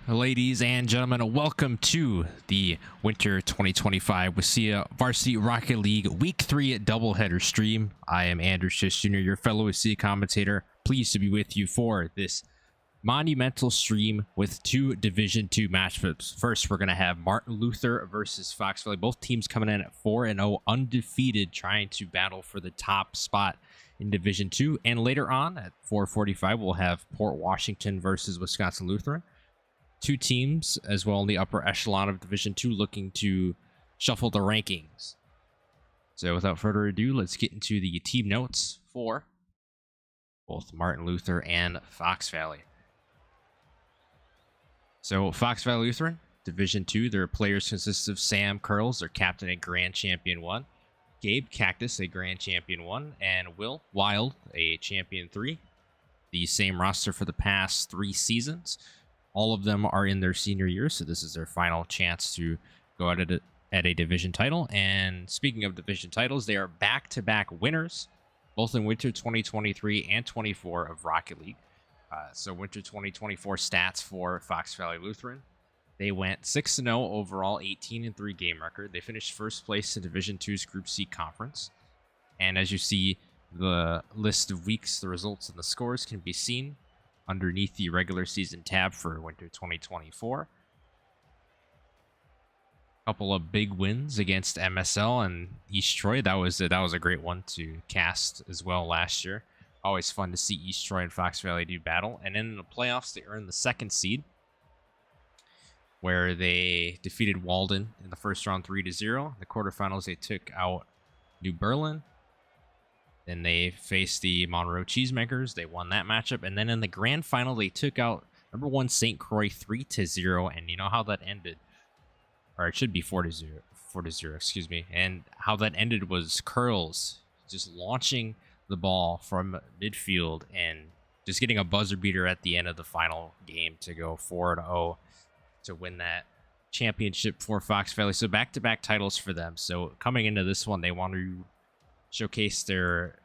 Ladies and gentlemen, welcome to the Winter 2025 WIHSEA Varsity Rocket League Week 3 doubleheader stream. I am Andrew Schiss Jr., your fellow WIHSEA commentator. Pleased to be with you for this monumental stream with two Division 2 matchups. First, we're going to have Martin Luther versus Fox Valley. Both teams coming in at 4-0, undefeated, trying to battle for the top spot in Division 2. And later on at 4:45, we'll have Port Washington versus Wisconsin Lutheran. Two teams as well in the upper echelon of Division 2 looking to shuffle the rankings. So without further ado, let's get into the team notes for both Martin Luther and Fox Valley. So Fox Valley Lutheran, Division 2, their players consist of Sam Curlz, their captain and grand champion 1, Gabe Cactus, a grand champion 1, and Will Wild, a champion 3. The same roster for the past 3 seasons. All of them are in their senior year, so this is their final chance to go at a division title. And speaking of division titles, they are back-to-back winners, both in Winter 2023 and 24 of Rocket League. So Winter 2024 stats for Fox Valley Lutheran. They went 6-0 overall, 18-3 game record. They finished first place in Division 2's Group C conference. And as you see, the list of weeks, the results, and the scores can be seen underneath the regular season tab for Winter 2024. Couple of big wins against MSL and East Troy. That was a great one to cast as well last year. Always fun to see East Troy and Fox Valley do battle. And then in the playoffs, they earned the 2nd seed, where they defeated Walden in the first round 3-0. In the quarterfinals, they took out New Berlin. Then they faced the Monroe Cheesemakers. They won that matchup. And then in the grand final, they took out number 1 St. Croix 3-0. And you know how that ended? Or it should be 4-0. 4-0, excuse me. And how that ended was Curlz just launching the ball from midfield and just getting a buzzer beater at the end of the final game to go 4-0 to win that championship for Fox Valley. So back-to-back titles for them. So coming into this one, they want to showcase their,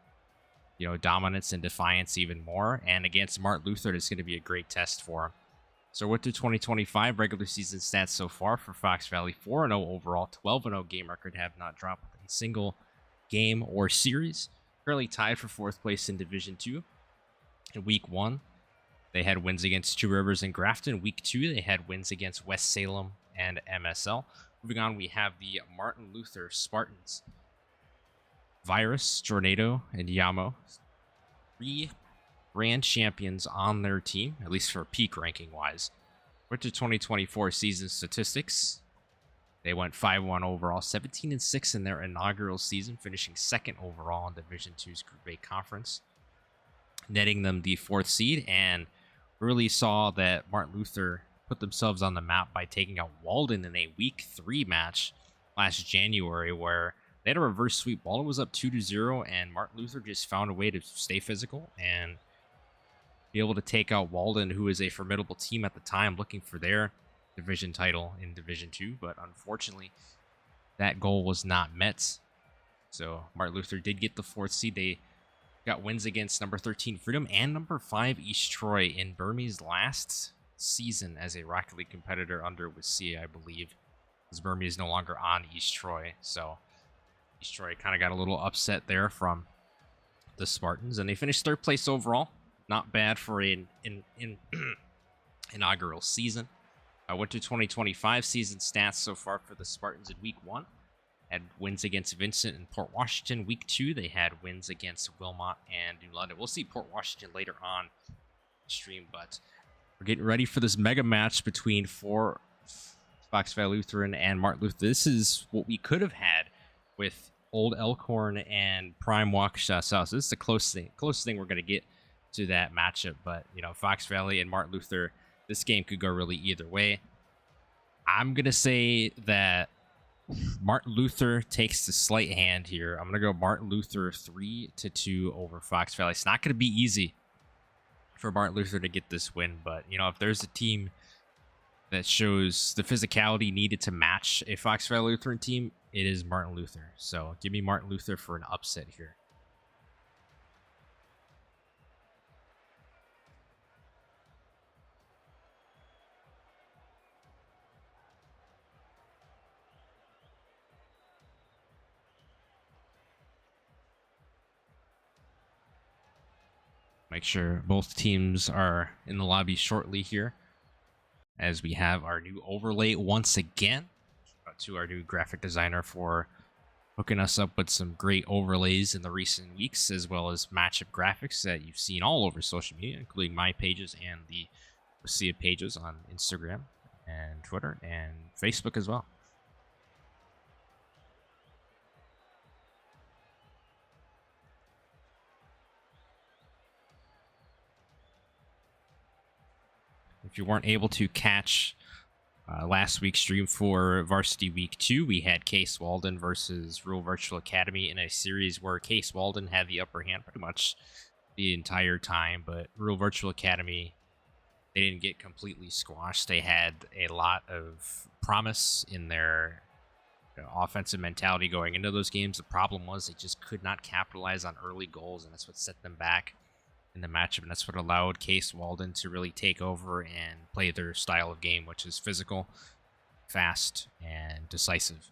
dominance and defiance even more. And against Martin Luther, it's going to be a great test for them. So with the 2025 regular season stats so far for Fox Valley, 4-0 overall, 12-0 game record, have not dropped a single game or series. Currently tied for 4th place in Division 2. In Week 1, they had wins against Two Rivers and Grafton. Week 2, they had wins against West Salem and MSL. Moving on, we have the Martin Luther Spartans. Virus, Jornado, and Yamo, 3 grand champions on their team, at least for peak ranking wise. Winter 2024 season statistics, they went 5-1 overall, 17-6 in their inaugural season, finishing 2nd overall in Division 2's Group A conference, netting them the 4th seed, and really saw that Martin Luther put themselves on the map by taking out Walden in a Week 3 match last January, where they had a reverse sweep. Walden was up 2-0, and Martin Luther just found a way to stay physical and be able to take out Walden, who is a formidable team at the time, looking for their division title in Division 2. But unfortunately, that goal was not met. So Martin Luther did get the 4th seed. They got wins against number 13 Freedom and number 5 East Troy in Burmese last season as a Rocket League competitor under WIHSEA, I believe, because Burmese is no longer on East Troy. So East Troy kind of got a little upset there from the Spartans, and they finished 3rd place overall. Not bad for an inaugural season. Winter 2025 season stats so far for the Spartans in Week 1. Had wins against Vincent and Port Washington. Week 2, they had wins against Wilmot and New London. We'll see Port Washington later on the stream, but we're getting ready for this mega match between Fox Valley Lutheran and Martin Luther. This is what we could have had with Old Elkhorn and Prime Waukesha South. So this is the closest thing we're going to get to that matchup. But, Fox Valley and Martin Luther, this game could go really either way. I'm going to say that Martin Luther takes the slight hand here. I'm going to go Martin Luther 3-2 over Fox Valley. It's not going to be easy for Martin Luther to get this win, but, if there's a team that shows the physicality needed to match a Fox Valley Lutheran team, it is Martin Luther. So give me Martin Luther for an upset here. Make sure both teams are in the lobby shortly here, as we have our new overlay once again. Shout out to our new graphic designer for hooking us up with some great overlays in the recent weeks, as well as matchup graphics that you've seen all over social media, including my pages and the WIHSEA pages on Instagram and Twitter and Facebook as well. If you weren't able to catch last week's stream for Varsity Week 2, we had Case Walden versus Rural Virtual Academy in a series where Case Walden had the upper hand pretty much the entire time, but Rural Virtual Academy, they didn't get completely squashed. They had a lot of promise in their offensive mentality going into those games. The problem was they just could not capitalize on early goals, and that's what set them back in the matchup, and that's what allowed Case Walden to really take over and play their style of game, which is physical, fast, and decisive.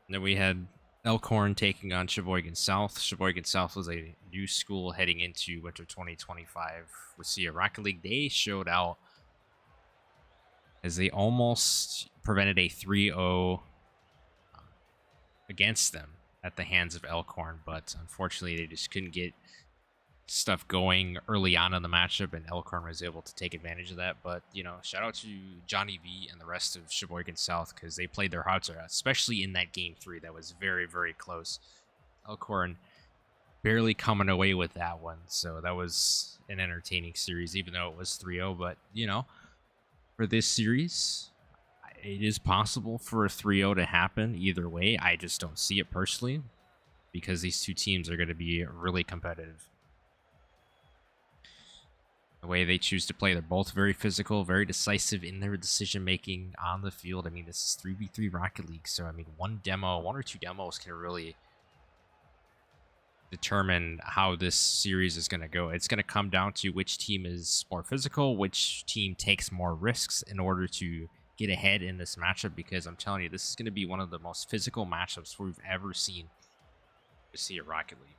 And then we had Elkhorn taking on Sheboygan South. Sheboygan South was a new school heading into winter 2025. WIHSEA Rocket League, they showed out as they almost prevented a 3-0 against them at the hands of Elkhorn, but unfortunately they just couldn't get stuff going early on in the matchup, and Elkhorn was able to take advantage of that. But, you know, shout out to Johnny V and the rest of Sheboygan South, because they played their hearts out, especially in that game 3 that was very, very close. Elkhorn barely coming away with that one, so that was an entertaining series, even though it was 3-0. But, you know, for this series, it is possible for a 3-0 to happen either way. I just don't see it personally, because these two teams are going to be really competitive. The way they choose to play, they're both very physical, very decisive in their decision making on the field. I mean, this is 3v3 Rocket League, so I mean, one or two demos can really determine how this series is going to go. It's going to come down to which team is more physical, which team takes more risks in order to get ahead in this matchup, because I'm telling you, this is going to be one of the most physical matchups we've ever seen to see at Rocket League.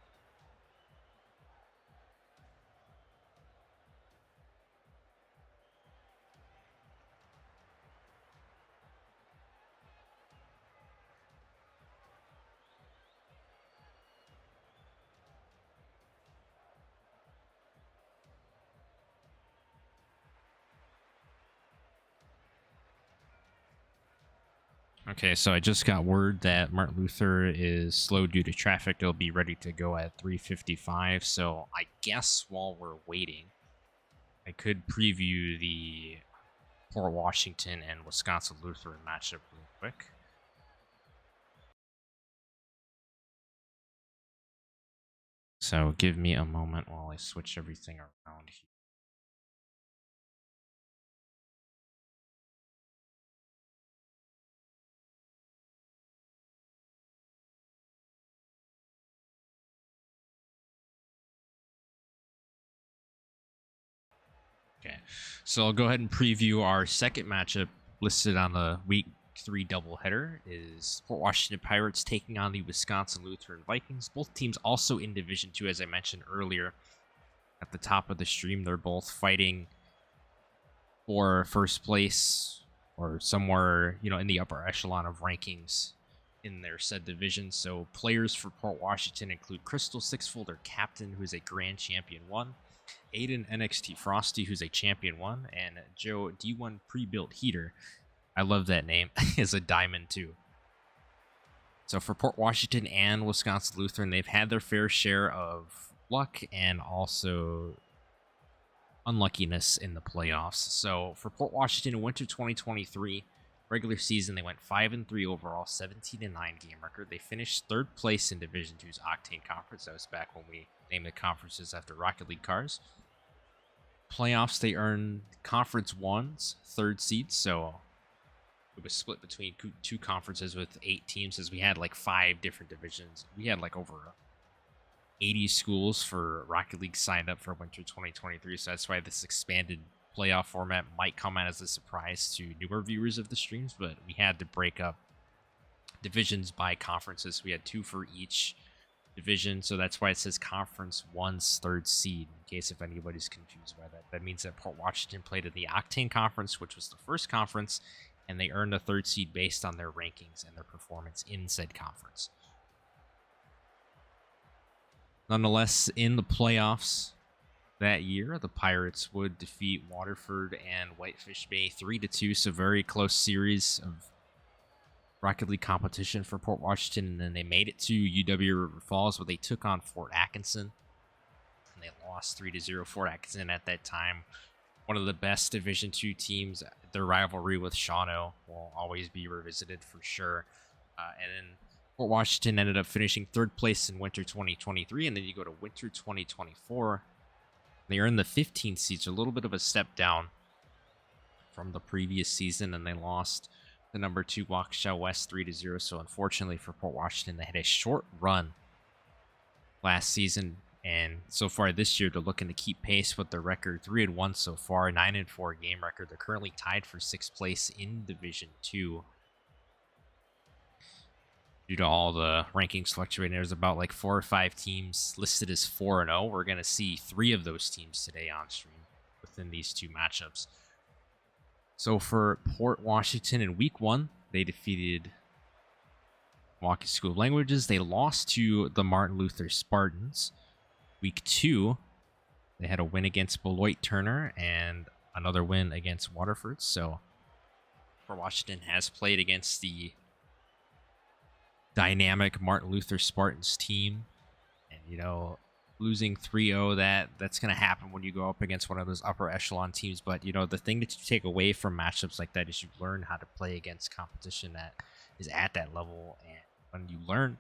Okay, so I just got word that Martin Luther is slow due to traffic. It'll be ready to go at 3:55. So I guess while we're waiting, I could preview the Port Washington and Wisconsin Lutheran matchup real quick. So give me a moment while I switch everything around here. Okay, so I'll go ahead and preview our second matchup listed on the Week 3 doubleheader. Is Port Washington Pirates taking on the Wisconsin Lutheran Vikings. Both teams also in Division 2, as I mentioned earlier at the top of the stream. They're both fighting for first place or somewhere, you know, in the upper echelon of rankings in their said division. So players for Port Washington include Crystal Sixfold, their captain, who is a Grand Champion 1. Aiden NXT Frosty, who's a Champion 1, and Joe D1 Pre-Built Heater, I love that name, is a Diamond 2. So for Port Washington and Wisconsin Lutheran, they've had their fair share of luck and also unluckiness in the playoffs. So for Port Washington in winter 2023, regular season, they went 5-3 overall, 17-9 game record. They finished third place in Division 2's Octane Conference. That was back when we named the conferences after Rocket League cars. Playoffs, they earned Conference 1's third seed, so it was split between two conferences with 8 teams, as we had like 5 different divisions. We had like over 80 schools for Rocket League signed up for winter 2023, so that's why this expanded playoff format might come out as a surprise to newer viewers of the streams, but we had to break up divisions by conferences. We had 2 for each division, so that's why it says Conference 1's third seed, in case if anybody's confused by that. That means that Port Washington played in the Octane Conference, which was the first conference, and they earned a third seed based on their rankings and their performance in said conference. Nonetheless, in the playoffs that year, the Pirates would defeat Waterford and Whitefish Bay 3-2, so very close series of Rocket League competition for Port Washington, and then they made it to UW River Falls, where they took on Fort Atkinson, and they lost 3-0. Fort Atkinson at that time, one of the best Division II teams. Their rivalry with Shawano will always be revisited for sure. And then Fort Washington ended up finishing third place in winter 2023, and then you go to winter 2024. They earned the 15th seed, so a little bit of a step down from the previous season, and they lost the number 2 Waukesha West 3-0. So unfortunately for Port Washington, they had a short run last season, and so far this year they're looking to keep pace with their record 3-1 so far, 9-4 game record. They're currently tied for 6th place in Division 2. Due to all the rankings fluctuating, there's about like 4 or 5 teams listed as 4-0. We're going to see 3 of those teams today on stream within these 2 matchups. So for Port Washington in week 1, they defeated Milwaukee School of Languages. They lost to the Martin Luther Spartans. Week 2, they had a win against Beloit Turner and another win against Waterford. So Port Washington has played against the dynamic Martin Luther Spartans team, and you know, losing 3-0, that's going to happen when you go up against one of those upper echelon teams. But you know, the thing that you take away from matchups like that is you learn how to play against competition that is at that level. And when you learn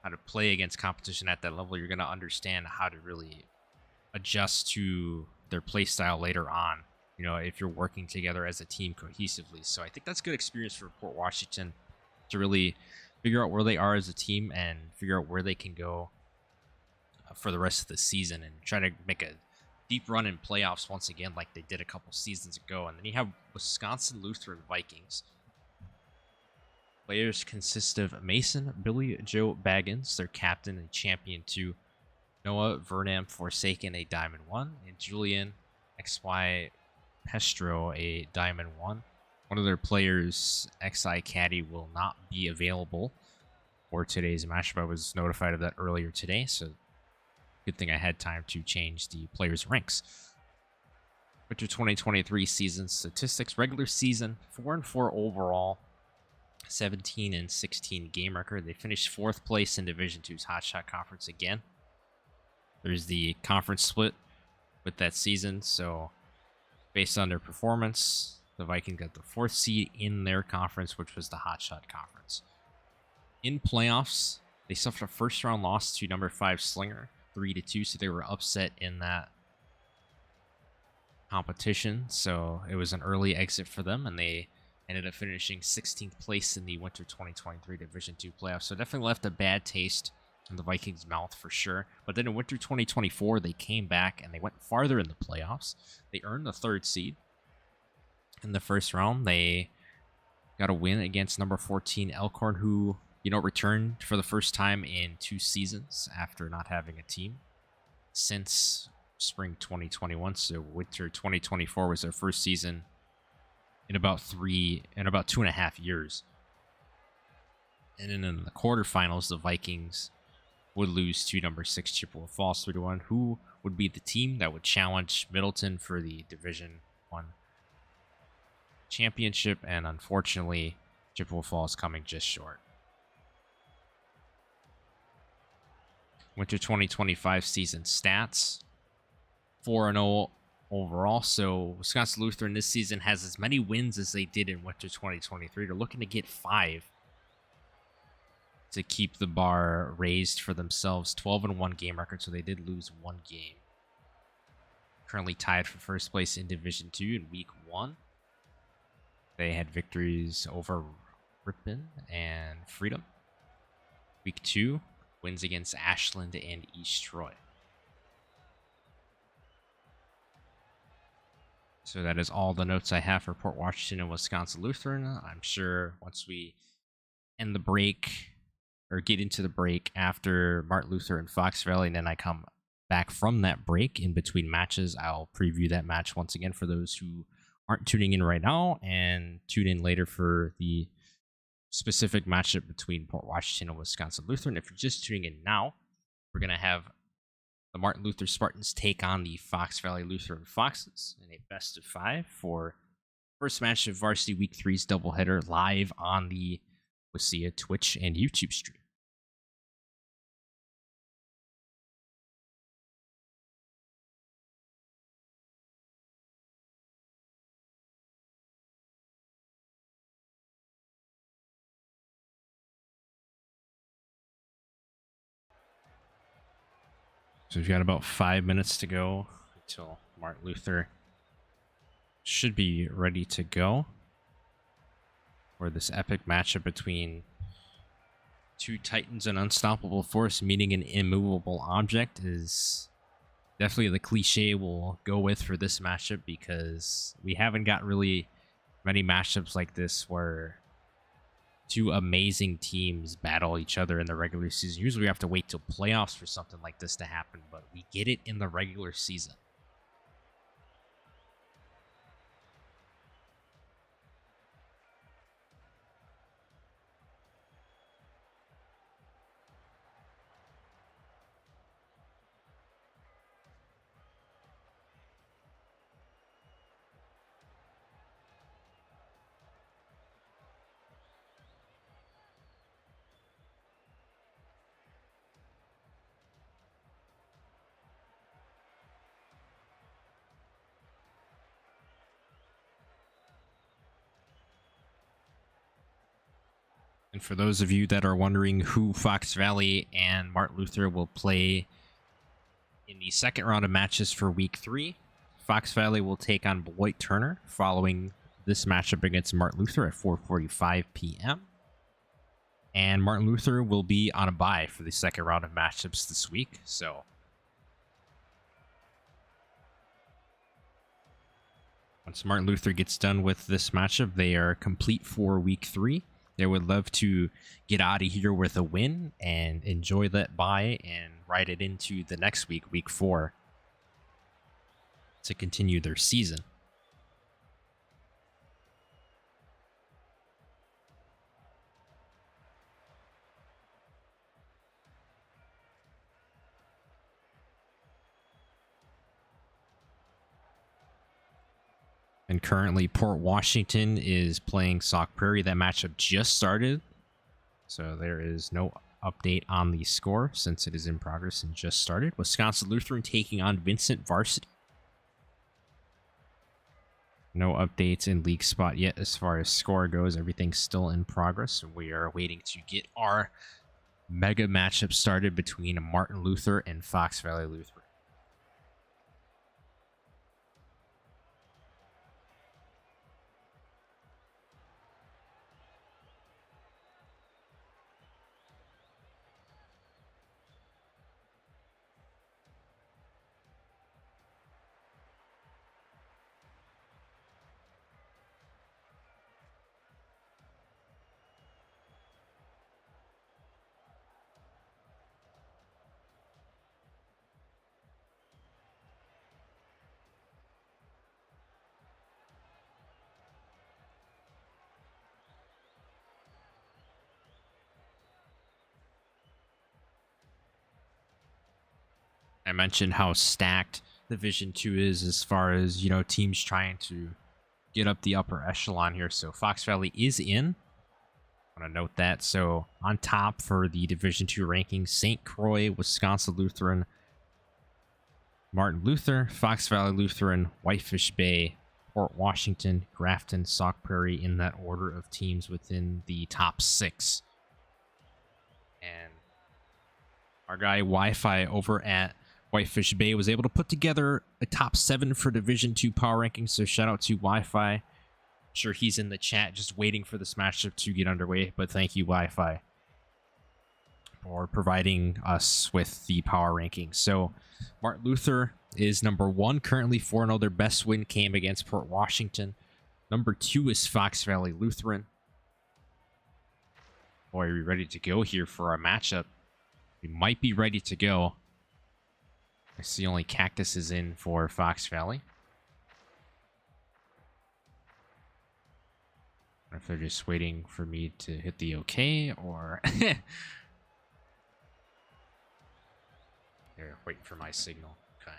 how to play against competition at that level, you're going to understand how to really adjust to their play style later on, you know, if you're working together as a team cohesively. So I think that's good experience for Port Washington to really figure out where they are as a team and figure out where they can go for the rest of the season, and try to make a deep run in playoffs once again like they did a couple seasons ago. And then you have Wisconsin Lutheran Vikings. Players consist of Mason Billy Joe Baggins, their captain and champion 2, Noah Vernam Forsaken, a Diamond 1, and Julian XY Pestro, a Diamond 1. One of their players, XI Caddy, will not be available for today's matchup. I was notified of that earlier today, so good thing I had time to change the players' ranks. Winter 2023 season statistics. Regular season, 4-4 overall, 17-16 game record. They finished 4th place in Division II's Hotshot Conference again. There's the conference split with that season, so based on their performance, the Vikings got the 4th seed in their conference, which was the Hotshot Conference. In playoffs, they suffered a first-round loss to number 5 Slinger, 3-2, so they were upset in that competition. So it was an early exit for them, and they ended up finishing 16th place in the Winter 2023 Division II playoffs. So definitely left a bad taste in the Vikings' mouth for sure. But then in Winter 2024, they came back and they went farther in the playoffs. They earned the 3rd seed. In the first round, they got a win against number 14 Elkhorn, who, you know, returned for the first time in 2 seasons after not having a team since spring 2021. So winter 2024 was their first season in about 2.5 years. And then in the quarterfinals, the Vikings would lose to number 6 Chippewa Falls 3-1, who would be the team that would challenge Middleton for the Division I championship, and unfortunately Chippewa Falls coming just short. Winter 2025 season stats, 4-0 overall. So Wisconsin Lutheran this season has as many wins as they did in Winter 2023. They're looking to get 5 to keep the bar raised for themselves. 12-1 game record, so they did lose 1 game. Currently tied for first place in Division II in week 1. They had victories over Ripon and Freedom. Week 2, wins against Ashland and East Troy. So that is all the notes I have for Port Washington and Wisconsin Lutheran. I'm sure once we end the break, or get into the break after Martin Luther and Fox Valley, and then I come back from that break in between matches. I'll preview that match once again for those who aren't tuning in right now, and tune in later for the specific matchup between Port Washington and Wisconsin Lutheran. If you're just tuning in now, we're going to have the Martin Luther Spartans take on the Fox Valley Lutheran Foxes in a best of 5 for first match of Varsity Week 3's doubleheader live on the WIHSEA Twitch and YouTube stream. So we've got about 5 minutes to go until Martin Luther should be ready to go for this epic matchup between two titans and unstoppable force meeting an immovable object is definitely the cliche we'll go with for this matchup, because we haven't got really many matchups like this where two amazing teams battle each other in the regular season. Usually we have to wait till playoffs for something like this to happen, but we get it in the regular season. And for those of you that are wondering who Fox Valley and Martin Luther will play in the second round of matches for Week 3, Fox Valley will take on Beloit Turner following this matchup against Martin Luther at 4:45 p.m. And Martin Luther will be on a bye for the second round of matchups this week. So once Martin Luther gets done with this matchup, they are complete for Week 3. They would love to get out of here with a win and enjoy that bye and ride it into the next week, Week 4, to continue their season. And currently, Port Washington is playing Sauk Prairie. That matchup just started, so there is no update on the score since it is in progress and just started. Wisconsin Lutheran taking on Vincent Varsity. No updates in Leaguespot yet as far as score goes. Everything's still in progress. We are waiting to get our mega matchup started between Martin Luther and Fox Valley Lutheran. I mentioned how stacked Division 2 is as far as, teams trying to get up the upper echelon here. So Fox Valley is in. I want to note that. So on top for the Division 2 rankings, St. Croix, Wisconsin Lutheran, Martin Luther, Fox Valley Lutheran, Whitefish Bay, Port Washington, Grafton, Sauk Prairie, in that order of teams within the top 6. And our guy Wi-Fi over at Whitefish Bay was able to put together a top 7 for Division 2 power rankings, so shout out to Wi-Fi. I'm sure he's in the chat just waiting for this matchup to get underway, but thank you, Wi-Fi, for providing us with the power rankings. So Martin Luther is number 1, currently 4-0. Their best win came against Port Washington. Number 2 is Fox Valley Lutheran. Boy, are we ready to go here for our matchup? We might be ready to go. I see only Cactus is in for Fox Valley. I wonder if they're just waiting for me to hit the OK, or... They're waiting for my signal. Okay.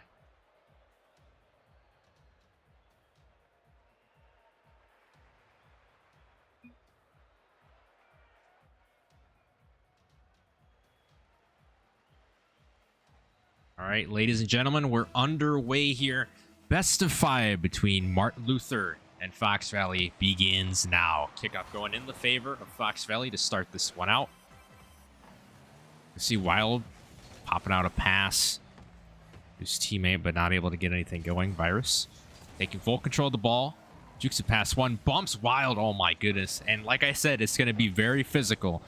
All right, ladies and gentlemen, we're underway here. Best of 5 between Martin Luther and Fox Valley begins now. Kickoff going in the favor of Fox Valley to start this one out. You see Wild popping out a pass. His teammate, but not able to get anything going. Virus taking full control of the ball. Jukes a pass one. Bumps Wild. Oh my goodness. And like I said, it's going to be very physical.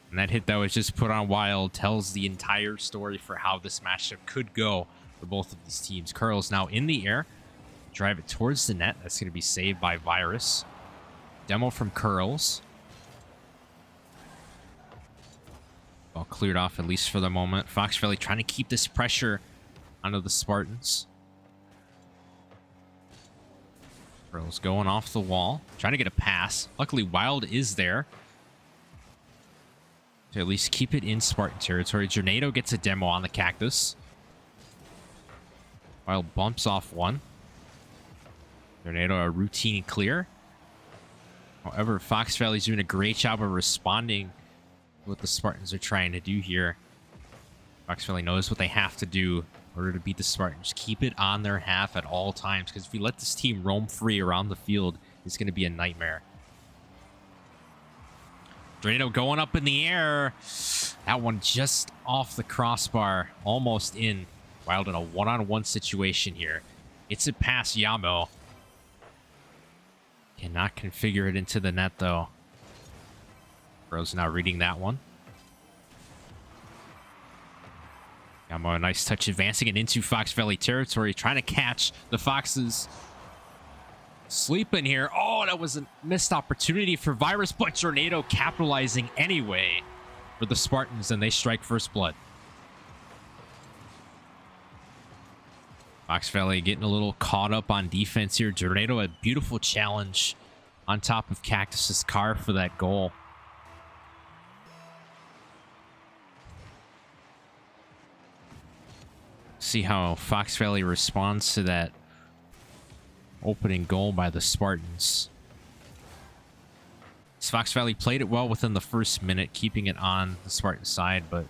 And that hit that was just put on Wild tells the entire story for how this matchup could go for both of these teams. Curlz now in the air. Drive it towards the net. That's going to be saved by Virus. Demo from Curlz. Ball cleared off, at least for the moment. Fox Valley trying to keep this pressure onto the Spartans. Curlz going off the wall. Trying to get a pass. Luckily, Wild is there to at least keep it in Spartan territory. Jornado gets a demo on the Cactus. Wild bumps off one. Jornado a routine clear. However, Fox Valley's doing a great job of responding to what the Spartans are trying to do here. Fox Valley knows what they have to do in order to beat the Spartans. Keep it on their half at all times, because if we let this team roam free around the field, it's going to be a nightmare. Jornado going up in the air. That one just off the crossbar. Almost in. Wild in a one-on-one situation here. It's a pass Yamo. Cannot configure it into the net, though. Bro's now reading that one. Yamo, a nice touch advancing it into Fox Valley territory. Trying to catch the Foxes. Sleeping here. Oh, that was a missed opportunity for Virus, but Jornado capitalizing anyway for the Spartans, and they strike first blood. Fox Valley getting a little caught up on defense here. Jornado, a beautiful challenge on top of Cactus's car for that goal. See how Fox Valley responds to that opening goal by the Spartans. Fox Valley played it well within the first minute, keeping it on the Spartan side, but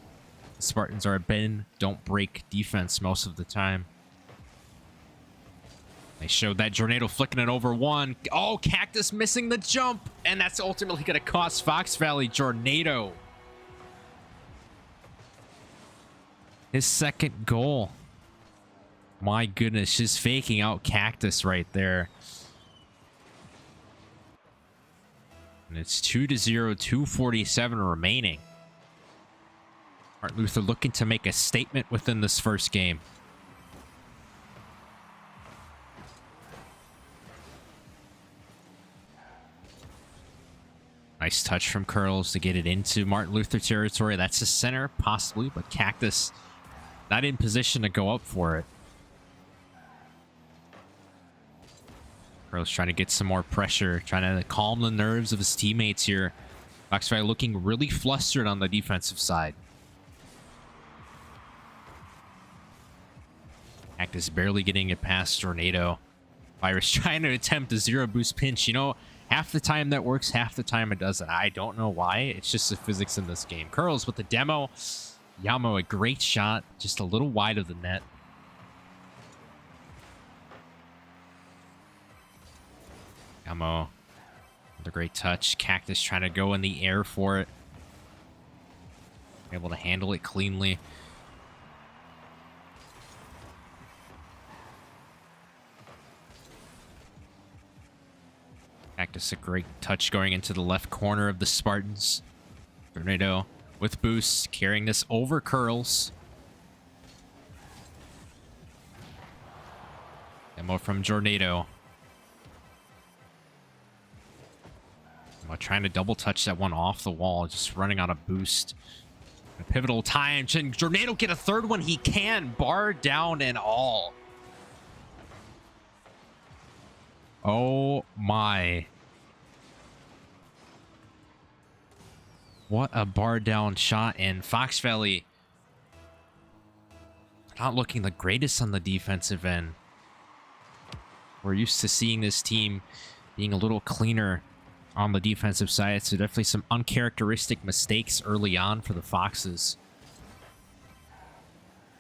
the Spartans are a bend, don't break defense most of the time. They showed that Jornado flicking it over one. Oh, Cactus missing the jump, and that's ultimately going to cost Fox Valley. Jornado, his second goal. My goodness, just faking out Cactus right there. And it's 2-0, 2:47 remaining. Martin Luther looking to make a statement within this first game. Nice touch from Curlz to get it into Martin Luther territory. That's the center, possibly, but Cactus not in position to go up for it. Curlz trying to get some more pressure, trying to calm the nerves of his teammates here. Fox Valley looking really flustered on the defensive side. Cactus barely getting it past Jornado. Virus trying to attempt a zero boost pinch. You know, half the time that works, half the time it doesn't. I don't know why. It's just the physics in this game. Curlz with the demo. Yamo, a great shot, just a little wide of the net. Yamo with a great touch. Cactus trying to go in the air for it. Able to handle it cleanly. Cactus, a great touch going into the left corner of the Spartans. Jornado with boost, carrying this over Curlz. Demo from Jornado. Trying to double touch that one off the wall, just running out of boost. A pivotal time. Can Jornado get a third one? He can. Bar down and all. Oh my. What a bar down shot. And Fox Valley not looking the greatest on the defensive end. We're used to seeing this team being a little cleaner on the defensive side, so definitely some uncharacteristic mistakes early on for the Foxes.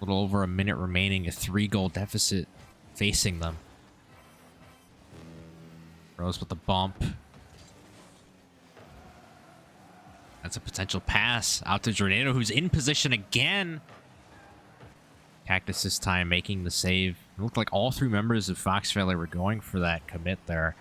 A little over a minute remaining, a 3-goal deficit facing them. Rose with the bump. That's a potential pass out to Jornado, who's in position again. Cactus this time making the save. It looked like all 3 members of Fox Valley were going for that commit there.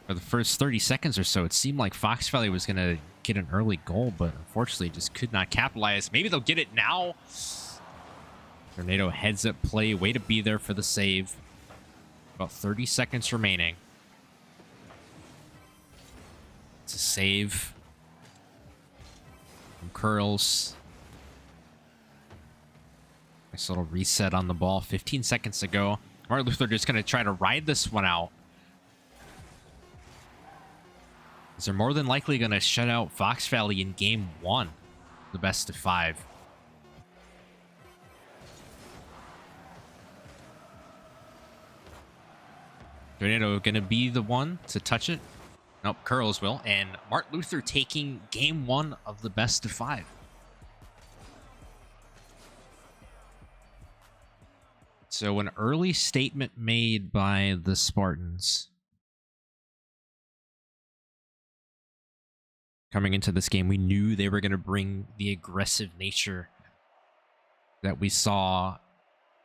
For the first 30 seconds or so, it seemed like Fox Valley was going to get an early goal, but unfortunately just could not capitalize. Maybe they'll get it now. Jornado heads up play, way to be there for the save. About 30 seconds remaining. It's a save from Curlz. Nice little reset on the ball. 15 seconds to go. Martin Luther just going to try to ride this one out. They're more than likely going to shut out Fox Valley in game 1, the best of 5. Jornado going to be the one to touch it. Nope, Curlz will. And Martin Luther taking game 1 of the best of 5. So an early statement made by the Spartans. Coming into this game, we knew they were going to bring the aggressive nature that we saw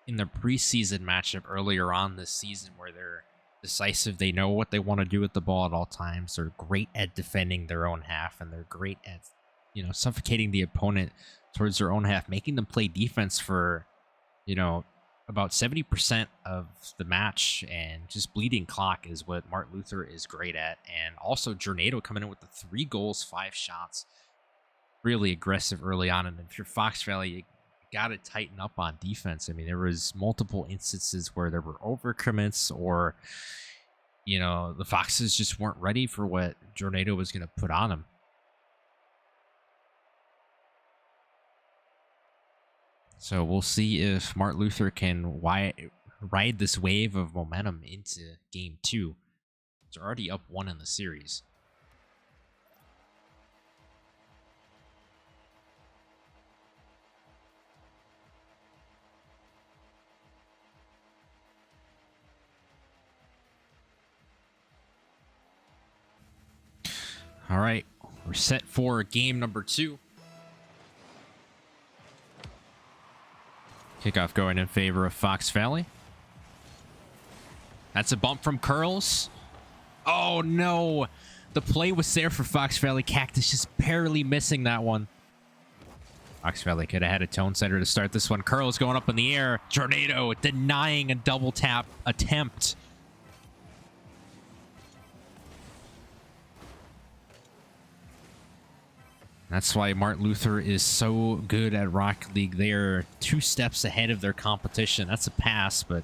in the preseason matchup earlier on this season, where they're decisive. They know what they want to do with the ball at all times. They're great at defending their own half, and they're great at, suffocating the opponent towards their own half, making them play defense for, about 70% of the match, and just bleeding clock is what Martin Luther is great at. And also Jornado coming in with the 3 goals, 5 shots. Really aggressive early on. And if you're Fox Valley, you got to tighten up on defense. I mean, there was multiple instances where there were overcommits, or, the Foxes just weren't ready for what Jornado was going to put on them. So we'll see if Martin Luther can ride this wave of momentum into game 2. They're already up 1 in the series. All right, we're set for game number 2. Kickoff going in favor of Fox Valley. That's a bump from Curlz. Oh, no. The play was there for Fox Valley. Cactus just barely missing that one. Fox Valley could have had a tone setter to start this one. Curlz going up in the air. Jornado denying a double tap attempt. That's why Martin Luther is so good at Rocket League. They are 2 steps ahead of their competition. That's a pass, but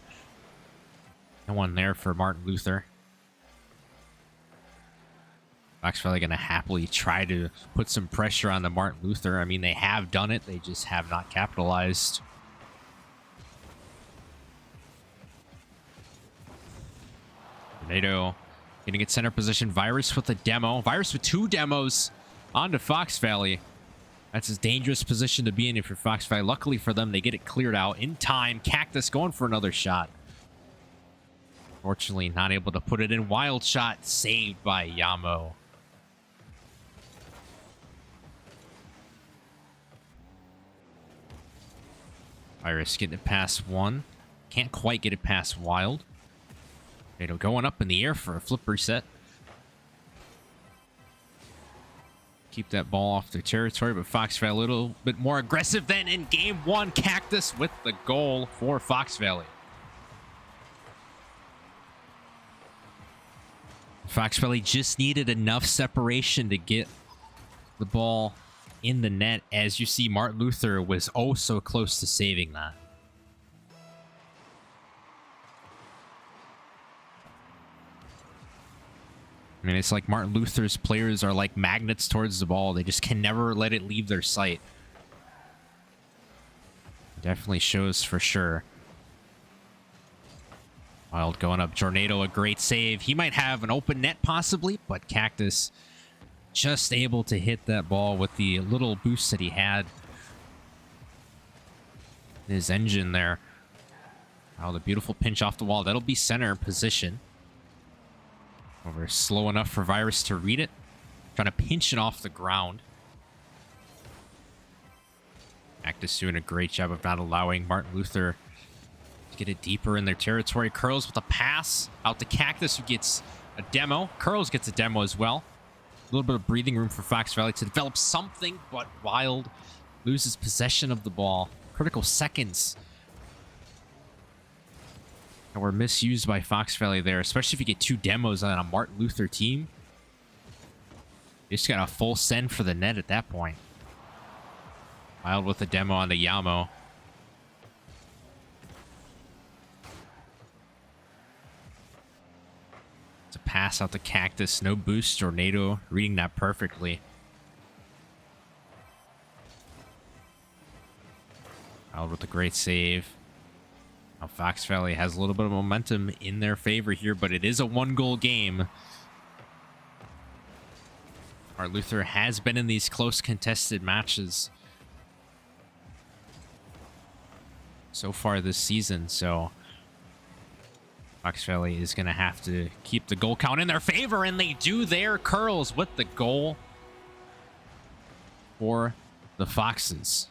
no one there for Martin Luther. Fox Valley going to happily try to put some pressure on the Martin Luther. I mean, they have done it. They just have not capitalized. Jornado getting at center position. Virus with a demo. Virus with 2 demos. On to Fox Valley. That's a dangerous position to be in if you're Fox Valley. Luckily for them, they get it cleared out in time. Cactus going for another shot. Fortunately, not able to put it in. Wild shot saved by Yamo. Iris getting it past 1. Can't quite get it past Wild. Jornado going up in the air for a flip reset. Keep that ball off their territory, but Fox Valley a little bit more aggressive than in game 1. Cactus with the goal for Fox Valley. Fox Valley just needed enough separation to get the ball in the net. As you see, Martin Luther was oh so close to saving that. I mean, it's like Martin Luther's players are like magnets towards the ball. They just can never let it leave their sight. Definitely shows for sure. Wild going up. Jornado, a great save. He might have an open net possibly, but Cactus just able to hit that ball with the little boost that he had. His engine there. Oh, the beautiful pinch off the wall. That'll be center position. Over slow enough for Virus to read it. Trying to pinch it off the ground. Cactus doing a great job of not allowing Martin Luther to get it deeper in their territory. Curlz with a pass out to Cactus, who gets a demo. Curlz gets a demo as well. A little bit of breathing room for Fox Valley to develop something, but Wild loses possession of the ball. Critical seconds that were misused by Fox Valley there, especially if you get two demos on a Martin Luther team. You just got a full send for the net at that point. Wild with a demo on the Yamo. It's a pass out to Cactus. No boost. Tornado reading that perfectly. Wild with a great save. Now Fox Valley has a little bit of momentum in their favor here, but it is a one-goal game. Martin Luther has been in these close contested matches so far this season, so Fox Valley is going to have to keep the goal count in their favor, and they do there. Curlz with the goal for the Foxes.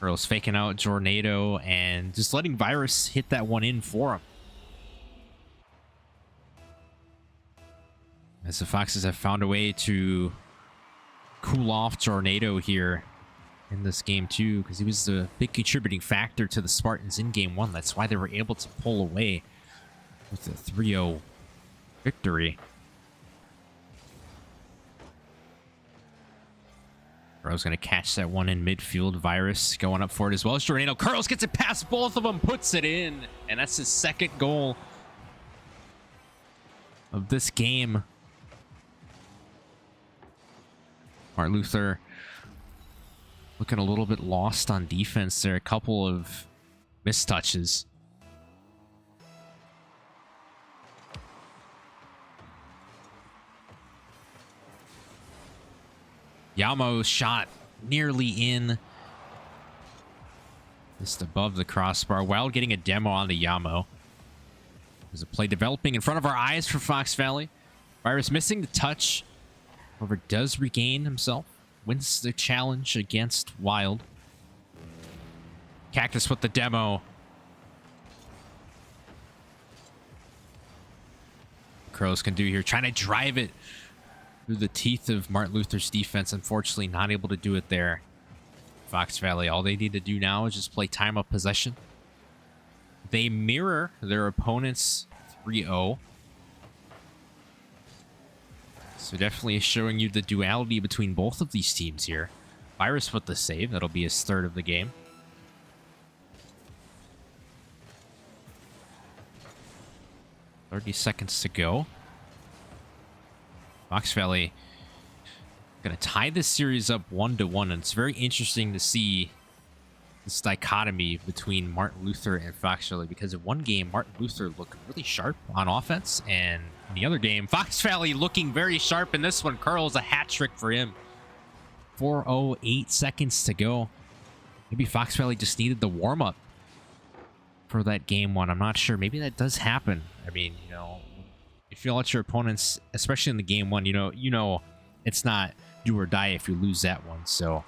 Curlz faking out Jornado and just letting Virus hit that one in for him. As the Foxes have found a way to cool off Jornado here in this game too, because he was the big contributing factor to the Spartans in game one. That's why they were able to pull away with a 3-0 victory. Curlz going to catch that one in midfield. Virus going up for it as well as Jornado. Curlz gets it past both of them, puts it in, and that's his second goal of this game. Martin Luther looking a little bit lost on defense there. A couple of mistouches. Yamo's shot nearly in. Just above the crossbar. Wild getting a demo on the Yamo. There's a play developing in front of our eyes for Fox Valley. Virus missing the touch. However, does regain himself. Wins the challenge against Wild. Cactus with the demo. Curlz can do here. Trying to drive it through the teeth of Martin Luther's defense. Unfortunately, not able to do it there. Fox Valley, all they need to do now is just play time of possession. They mirror their opponent's 3-0. So definitely showing you the duality between both of these teams here. Virus with the save. That'll be his third of the game. $30 to go. Fox Valley going to tie this series up 1-1, and it's very interesting to see this dichotomy between Martin Luther and Fox Valley, because in one game, Martin Luther looked really sharp on offense, and in the other game, Fox Valley looking very sharp. In this one, Curlz, a hat trick for him. 4:08 seconds to go. Maybe Fox Valley just needed the warm-up for that game one. I'm not sure. Maybe that does happen. I mean, you know, you feel out your opponents, especially in the game one, you know, it's not do or die if you lose that one. So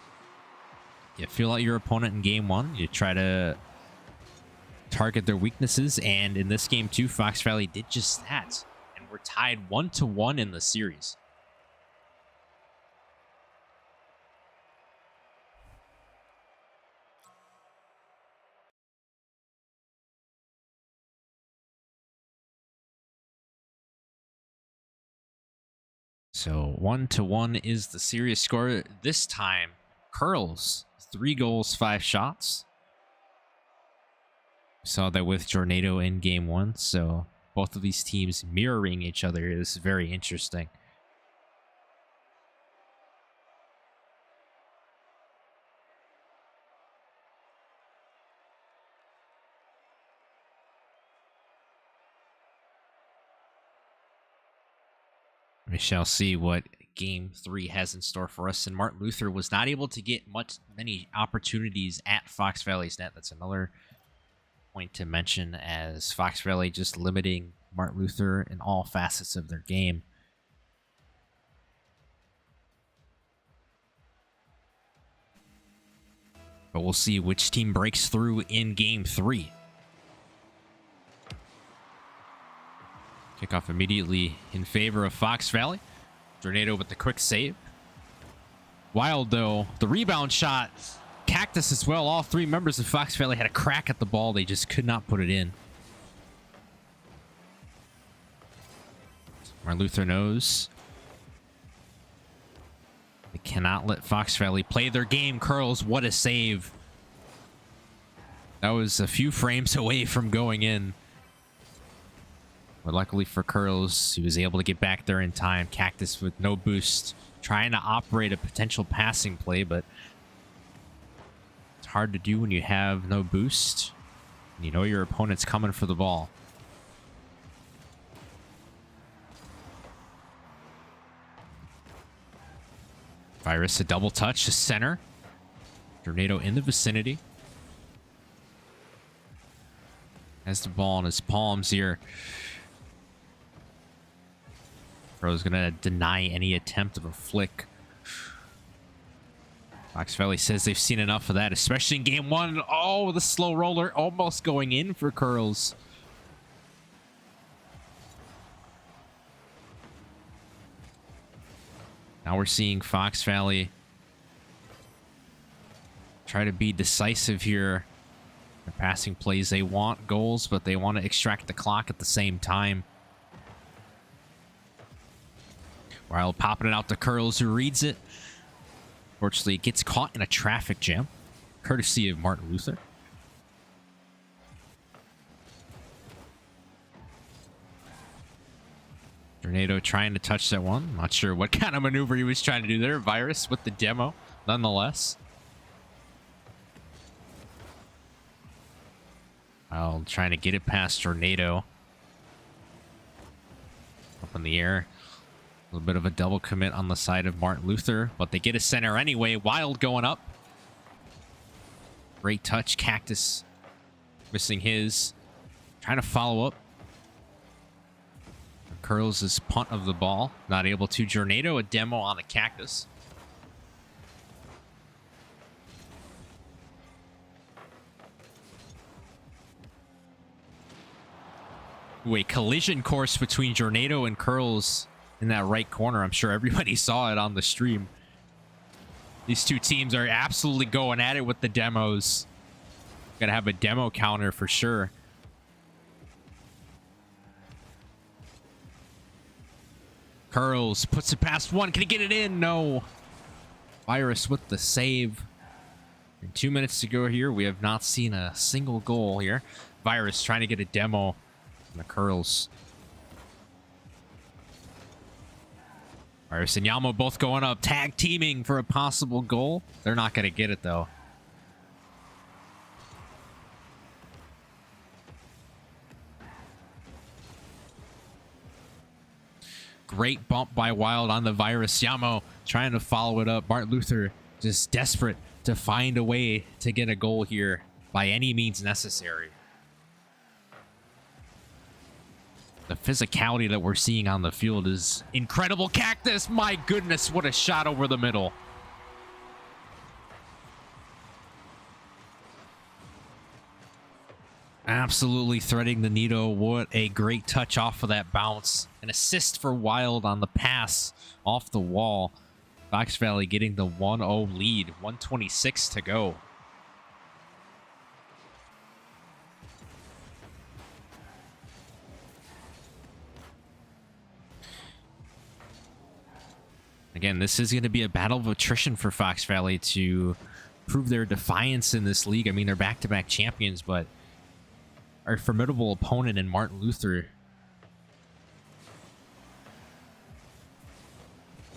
you feel out your opponent in game one. You try to target their weaknesses, and in this game too, Fox Valley did just that, and we're tied 1-1 in the series. So 1-1 is the series score. This time, Curlz, 3 goals, 5 shots. Saw that with Jornado in game 1, so both of these teams mirroring each other is very interesting. We shall see what game 3 has in store for us. And Martin Luther was not able to get many opportunities at Fox Valley's net. That's another point to mention, as Fox Valley just limiting Martin Luther in all facets of their game. But we'll see which team breaks through in game 3. Kickoff immediately in favor of Fox Valley. Jornado with the quick save. Wild, though. The rebound shot. Cactus as well. All 3 members of Fox Valley had a crack at the ball. They just could not put it in. Martin Luther knows they cannot let Fox Valley play their game. Curlz, what a save. That was a few frames away from going in. But luckily for Curlz, he was able to get back there in time. Cactus with no boost, trying to operate a potential passing play, but it's hard to do when you have no boost. And you know your opponent's coming for the ball. Virus, a double touch to center. Jornado in the vicinity. Has the ball in his palms here. Croix going to deny any attempt of a flick. Fox Valley says they've seen enough of that, especially in game 1. Oh, the slow roller almost going in for Curlz. Now we're seeing Fox Valley try to be decisive here. They're passing plays. They want goals, but they want to extract the clock at the same time. Wild popping it out to Curlz, who reads it. Fortunately, it gets caught in a traffic jam, courtesy of Martin Luther. Jornado trying to touch that one. Not sure what kind of maneuver he was trying to do there. Virus with the demo, nonetheless. Wild trying to get it past Jornado. Up in the air. A little bit of a double commit on the side of Martin Luther, but they get a center anyway. Wild going up. Great touch. Cactus missing his. Trying to follow up. Curlz his punt of the ball. Not able to. Jornado, a demo on the Cactus. Ooh, a collision course between Jornado and Curlz in that right corner. I'm sure everybody saw it on the stream. These two teams are absolutely going at it with the demos. Gotta have a demo counter for sure. Curlz puts it past one. Can he get it in? No. Virus with the save. In 2 minutes to go here. We have not seen a single goal here. Virus trying to get a demo on the Curlz. Virus and Yamo both going up, tag teaming for a possible goal. They're not going to get it, though. Great bump by Wild on the Virus. Yamo trying to follow it up. Martin Luther just desperate to find a way to get a goal here by any means necessary. The physicality that we're seeing on the field is incredible. Cactus, my goodness, what a shot over the middle. Absolutely threading the needle. What a great touch off of that bounce. An assist for Wild on the pass off the wall. Fox Valley getting the 1-0 lead. 1:26 to go. Again, this is going to be a battle of attrition for Fox Valley to prove their defiance in this league. I mean, they're back-to-back champions, but our formidable opponent in Martin Luther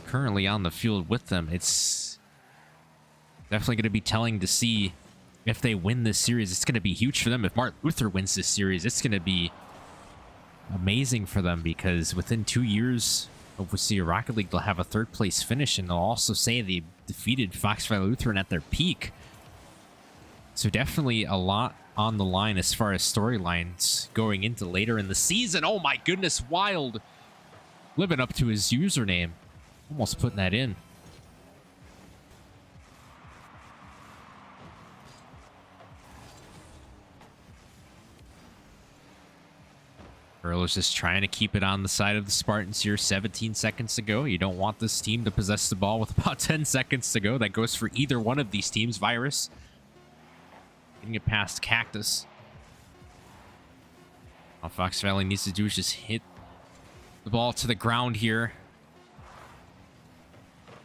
currently on the field with them. It's definitely going to be telling to see if they win this series. It's going to be huge for them. If Martin Luther wins this series, it's going to be amazing for them, because within 2 years of WIHSEA Rocket League, they'll have a third place finish, and they'll also say they defeated Fox Valley Lutheran at their peak. So definitely a lot on the line as far as storylines going into later in the season. Oh my goodness, Wild living up to his username. Almost putting that in. Curlz just trying to keep it on the side of the Spartans here. 17 seconds to go. You don't want this team to possess the ball with about 10 seconds to go. That goes for either one of these teams. Virus getting it past Cactus. All Fox Valley needs to do is just hit the ball to the ground here.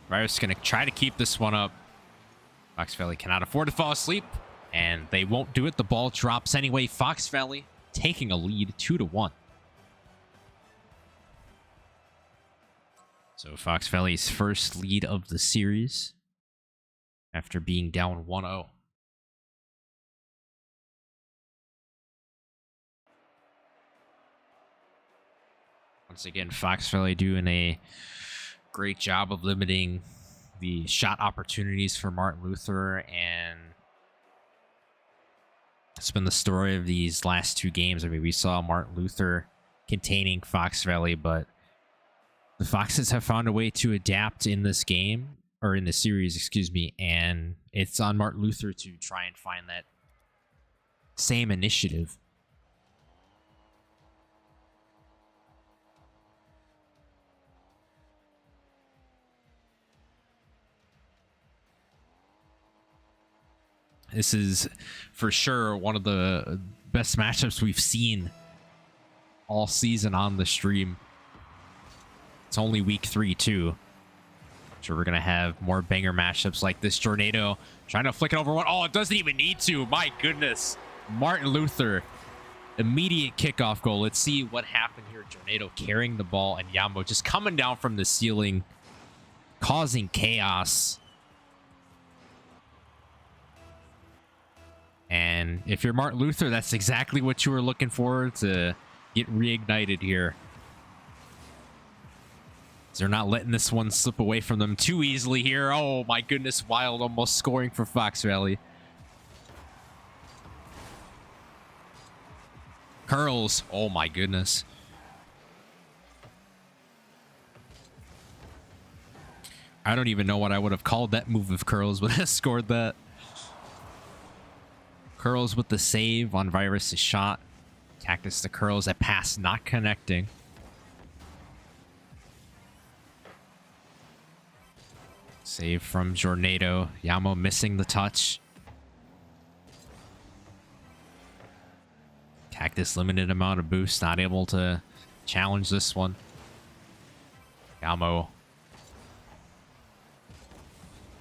Virus is going to try to keep this one up. Fox Valley cannot afford to fall asleep, and they won't do it. The ball drops anyway. Fox Valley taking a lead 2-1. So Fox Valley's first lead of the series after being down 1-0. Once again, Fox Valley doing a great job of limiting the shot opportunities for Martin Luther, and it's been the story of these last two games. I mean, we saw Martin Luther containing Fox Valley, but the Foxes have found a way to adapt in this game, or in the series, excuse me, and it's on Martin Luther to try and find that same initiative. This is for sure one of the best matchups we've seen all season on the stream. It's only week 3 too. So we're going to have more banger matchups like this. Jornado trying to flick it over one. Oh, it doesn't even need to. My goodness. Martin Luther. Immediate kickoff goal. Let's see what happened here. Jornado carrying the ball, and Yamo just coming down from the ceiling, causing chaos. And if you're Martin Luther, that's exactly what you were looking for, to get reignited here. They're not letting this one slip away from them too easily here. Oh my goodness, Wild almost scoring for Fox Valley. Curlz, oh my goodness. I don't even know what I would have called that move if Curlz would have scored that. Curlz with the save on Virus' shot. Cactus to Curlz, that pass not connecting. Save from Jornado. Yamo missing the touch. Cactus limited amount of boost, not able to challenge this one. Yamo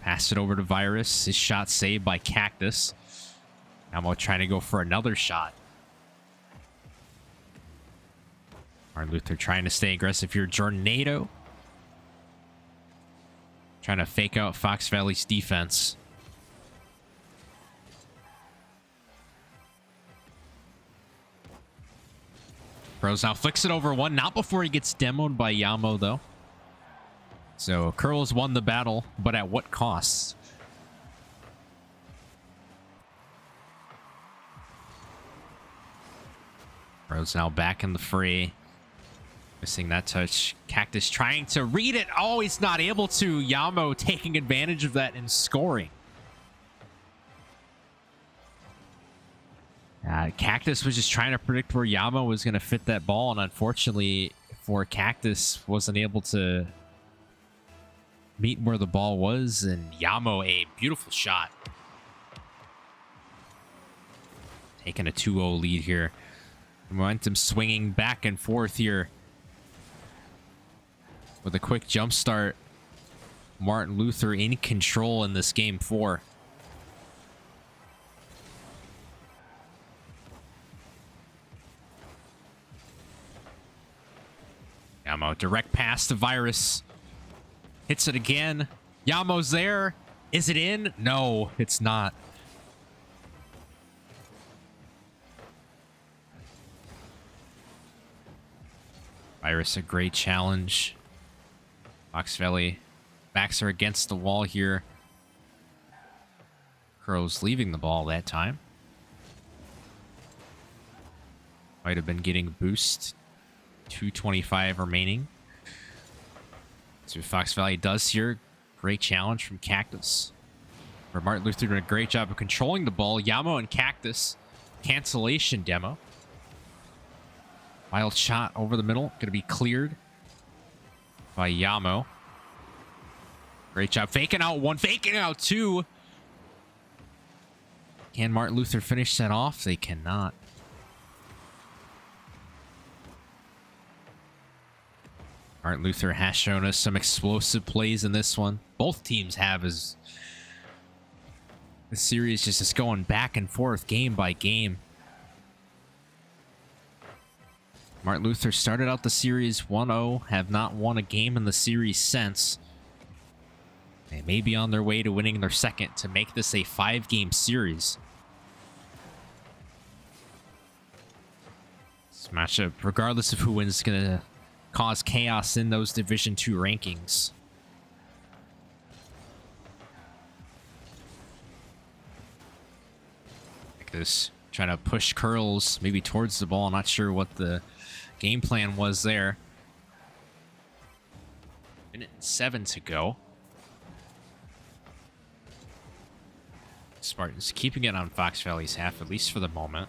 passed it over to Virus. His shot saved by Cactus. Yamo trying to go for another shot. Martin Luther trying to stay aggressive here. Jornado trying to fake out Fox Valley's defense. Croix now flicks it over one. Not before he gets demoed by Yamo, though. So Curlz won the battle, but at what cost? Croix now back in the fray. Missing that touch. Cactus trying to read it. Oh, he's not able to. Yamo taking advantage of that and scoring. Cactus was just trying to predict where Yamo was going to fit that ball, and unfortunately for Cactus, wasn't able to meet where the ball was, and Yamo, a beautiful shot. Taking a 2-0 lead here. Momentum swinging back and forth here with a quick jump start Martin Luther in control in this game 4. Yamo, direct pass to Virus. Hits it again. Yamo's there. Is it in? No, it's not. Virus, a great challenge. Fox Valley backs her against the wall here. Curlz leaving the ball that time. Might have been getting boost. 2:25 remaining. So Fox Valley does here. Great challenge from Cactus. Where Martin Luther doing a great job of controlling the ball. Yamo and Cactus. Cancellation demo. Wild shot over the middle. Going to be cleared by Yamo. Great job. Faking out one. Faking out two. Can Martin Luther finish that off? They cannot. Martin Luther has shown us some explosive plays in this one. Both teams have, as the series just is going back and forth game by game. Martin Luther started out the series 1-0, have not won a game in the series since. They may be on their way to winning their second to make this a 5-game series. This matchup, regardless of who wins, is going to cause chaos in those Division 2 rankings. Like this, trying to push Curlz maybe towards the ball. Not sure what the game plan was there. Minute and 7 to go. Spartans keeping it on Fox Valley's half, at least for the moment.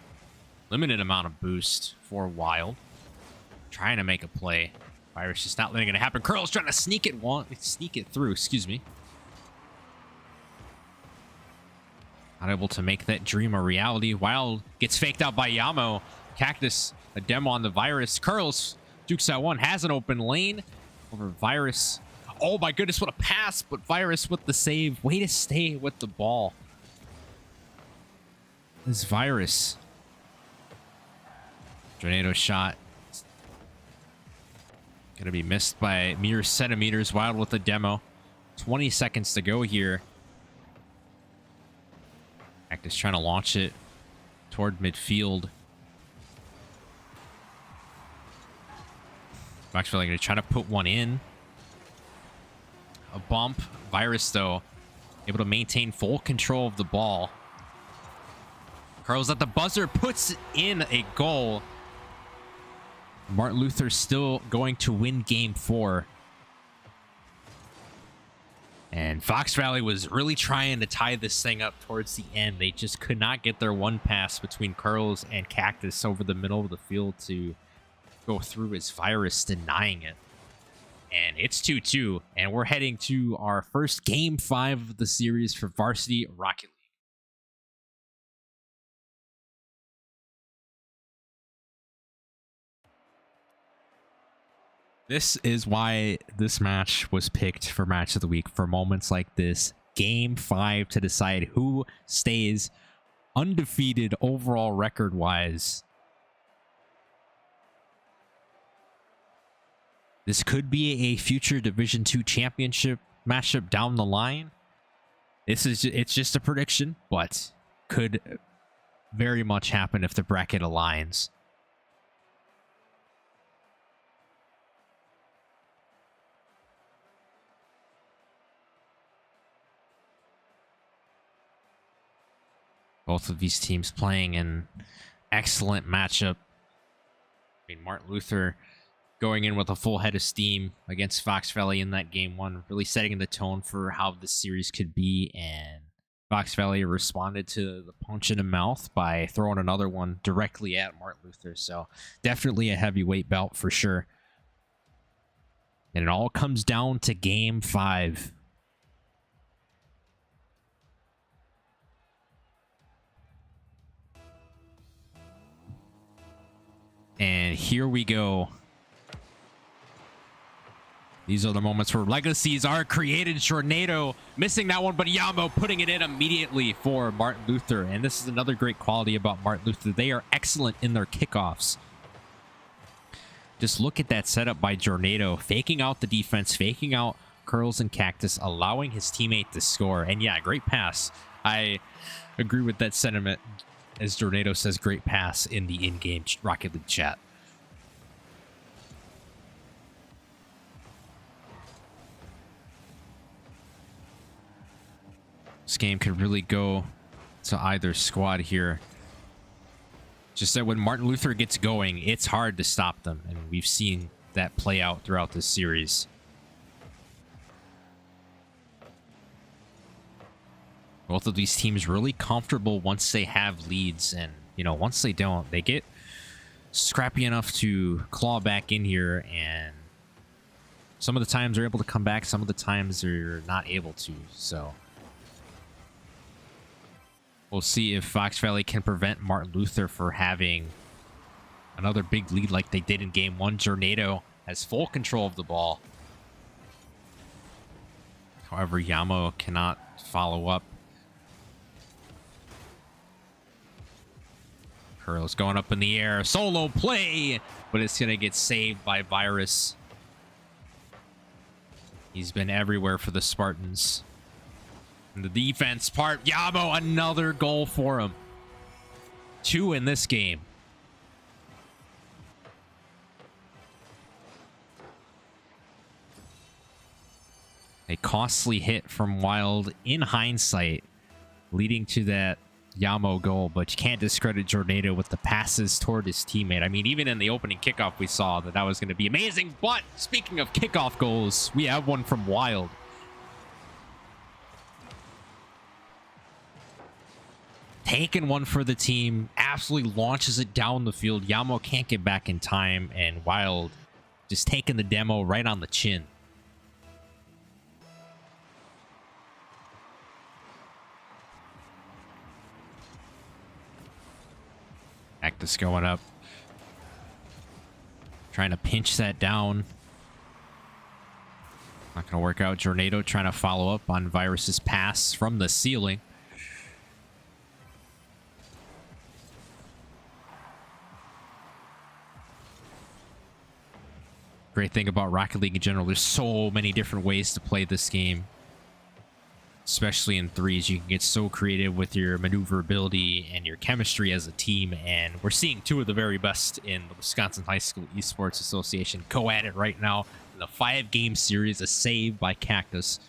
Limited amount of boost for Wild. Trying to make a play. Virus just not letting it happen. Curlz trying to sneak it through, excuse me. Not able to make that dream a reality. Wild gets faked out by Yamo. Cactus, a demo on the Virus. Curlz dukes out one, has an open lane over Virus. Oh my goodness, what a pass, but Virus with the save. Way to stay with the ball. This Virus. Tornado shot. Gonna be missed by mere centimeters. Wild with the demo. 20 seconds to go here. Cactus trying to launch it toward midfield. Fox Valley gonna try to put one in. A bump. Virus, though, able to maintain full control of the ball. Curlz at the buzzer puts in a goal. Martin Luther still going to win game 4. And Fox Valley was really trying to tie this thing up towards the end. They just could not get their one pass between Curlz and Cactus over the middle of the field to go through as Virus denying it. And it's 2-2, and we're heading to our first game 5 of the series for Varsity Rocket League. This is why this match was picked for Match of the Week, for moments like this. Game 5 to decide who stays undefeated overall record-wise. This could be a future Division 2 championship matchup down the line. It's just a prediction, but could very much happen if the bracket aligns. Both of these teams playing an excellent matchup. I mean, Martin Luther going in with a full head of steam against Fox Valley in that game 1, really setting the tone for how this series could be, and Fox Valley responded to the punch in the mouth by throwing another one directly at Martin Luther. So definitely a heavyweight bout for sure. And it all comes down to game 5. And here we go. These are the moments where legacies are created. Jornado missing that one, but Yamo putting it in immediately for Martin Luther. And this is another great quality about Martin Luther. They are excellent in their kickoffs. Just look at that setup by Jornado, faking out the defense, faking out Curlz and Cactus, allowing his teammate to score. And yeah, great pass. I agree with that sentiment. As Jornado says, great pass in the in-game Rocket League chat. This game could really go to either squad here. Just that when Martin Luther gets going, it's hard to stop them. And we've seen that play out throughout this series. Both of these teams really comfortable once they have leads. And, you know, once they don't, they get scrappy enough to claw back in here. And some of the times they're able to come back. Some of the times they're not able to. So we'll see if Fox Valley can prevent Martin Luther for having another big lead like they did in game one. Jornado has full control of the ball. However, Yamo cannot follow up. Curlz going up in the air. Solo play, but it's going to get saved by Virus. He's been everywhere for the Spartans. And the defense part, Yamo, another goal for him. 2 in this game. A costly hit from Wild in hindsight, leading to that Yamo goal, but you can't discredit Jornado with the passes toward his teammate. I mean, even in the opening kickoff, we saw that was going to be amazing. But speaking of kickoff goals, we have one from Wild. Taking one for the team, absolutely launches it down the field. Yamo can't get back in time, and Wild just taking the demo right on the chin. Cactus going up. Trying to pinch that down. Not going to work out. Jornado trying to follow up on Virus's pass from the ceiling. Great thing about Rocket League in general, there's so many different ways to play this game. Especially in threes, you can get so creative with your maneuverability and your chemistry as a team. And we're seeing 2 of the very best in the Wisconsin High School Esports Association go at it right now. In the 5-game series, a save by Cactus.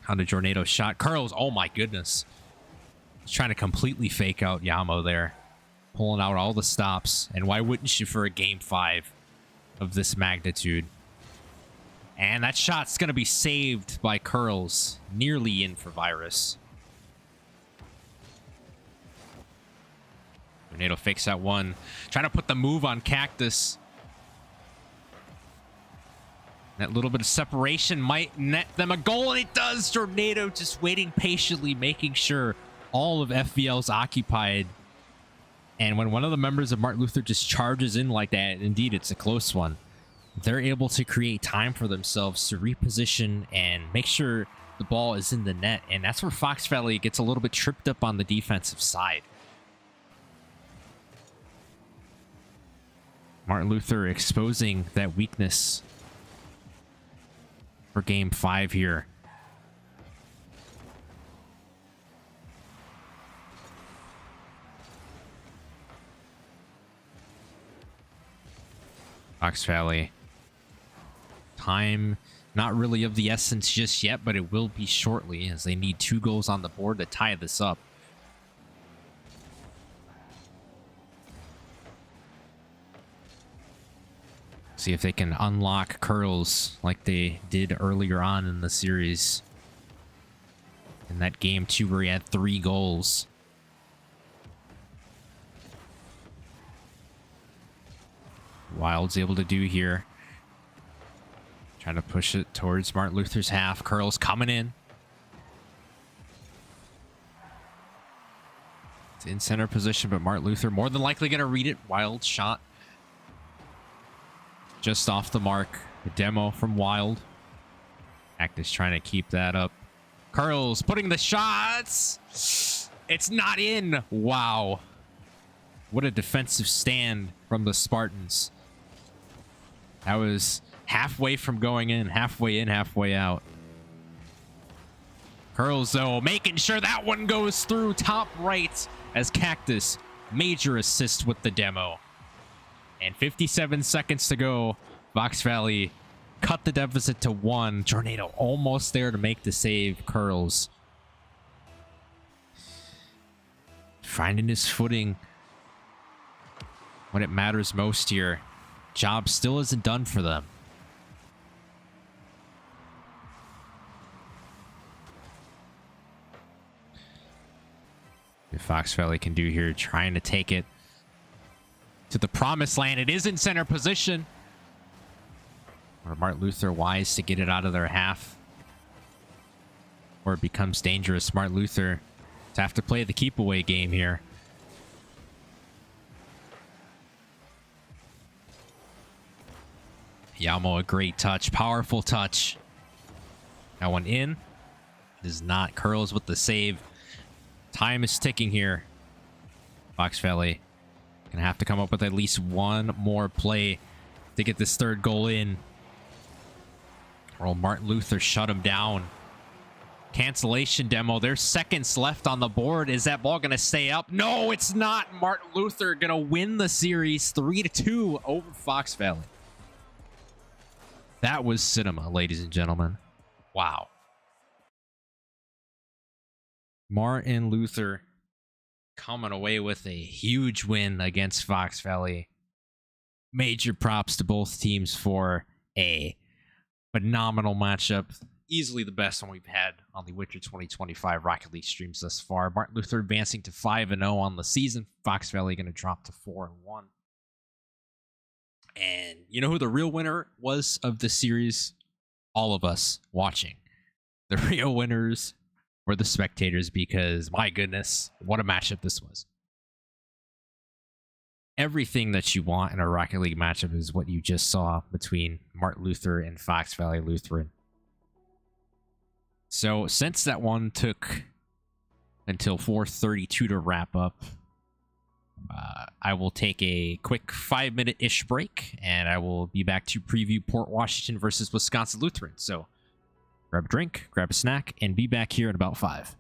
On the Jornado shot. Curlz, oh my goodness. He's trying to completely fake out Yamo there. Pulling out all the stops. And why wouldn't you for a game 5 of this magnitude? And that shot's going to be saved by Curlz. Nearly in for Virus. Jornado fakes that one. Trying to put the move on Cactus. That little bit of separation might net them a goal, and it does. Jornado just waiting patiently, making sure all of FVL's occupied. And when one of the members of Martin Luther just charges in like that, indeed, it's a close one. They're able to create time for themselves to reposition and make sure the ball is in the net. And that's where Fox Valley gets a little bit tripped up on the defensive side. Martin Luther exposing that weakness for game 5 here. Fox Valley. Time not really of the essence just yet, but it will be shortly as they need 2 goals on the board to tie this up. See if they can unlock Curlz like they did earlier on in the series. In that game 2 where he had 3 goals. Wild's able to do here. Trying to push it towards Martin Luther's half. Curlz coming in. It's in center position, but Martin Luther more than likely going to read it. Wild shot. Just off the mark. The demo from Wild. Cactus trying to keep that up. Curlz putting the shots. It's not in. Wow. What a defensive stand from the Spartans. That was halfway from going in, halfway out. Curlz, though, making sure that one goes through top right as Cactus. Major assist with the demo. And 57 seconds to go. Fox Valley cut the deficit to 1. Tornado almost there to make the save. Curlz finding his footing when it matters most here. Job still isn't done for them. What Fox Valley can do here, trying to take it to the promised land. It is in center position. Or Martin Luther wise to get it out of their half. Or it becomes dangerous. Martin Luther to have to play the keep away game here. Yamo, a great touch. Powerful touch. That one in. Does not. Curlz with the save. Time is ticking here. Fox Valley gonna have to come up with at least one more play to get this third goal in. Or Martin Luther shut him down. Cancellation demo. There's seconds left on the board. Is that ball gonna stay up? No, it's not. Martin Luther gonna win the series 3-2 over Fox Valley. That was cinema, ladies and gentlemen. Wow. Martin Luther coming away with a huge win against Fox Valley. Major props to both teams for a phenomenal matchup. Easily the best one we've had on the Winter 2025 Rocket League streams thus far. Martin Luther advancing to 5-0 on the season. Fox Valley going to drop to 4-1. And you know who the real winner was of this series? All of us watching. The real winners were the spectators, because my goodness, what a matchup this was. Everything that you want in a Rocket League matchup is what you just saw between Martin Luther and Fox Valley Lutheran. So since that one took until 4:32 to wrap up, I will take a quick 5-minute-ish break, and I will be back to preview Port Washington versus Wisconsin Lutheran. So grab a drink, grab a snack, and be back here in about 5.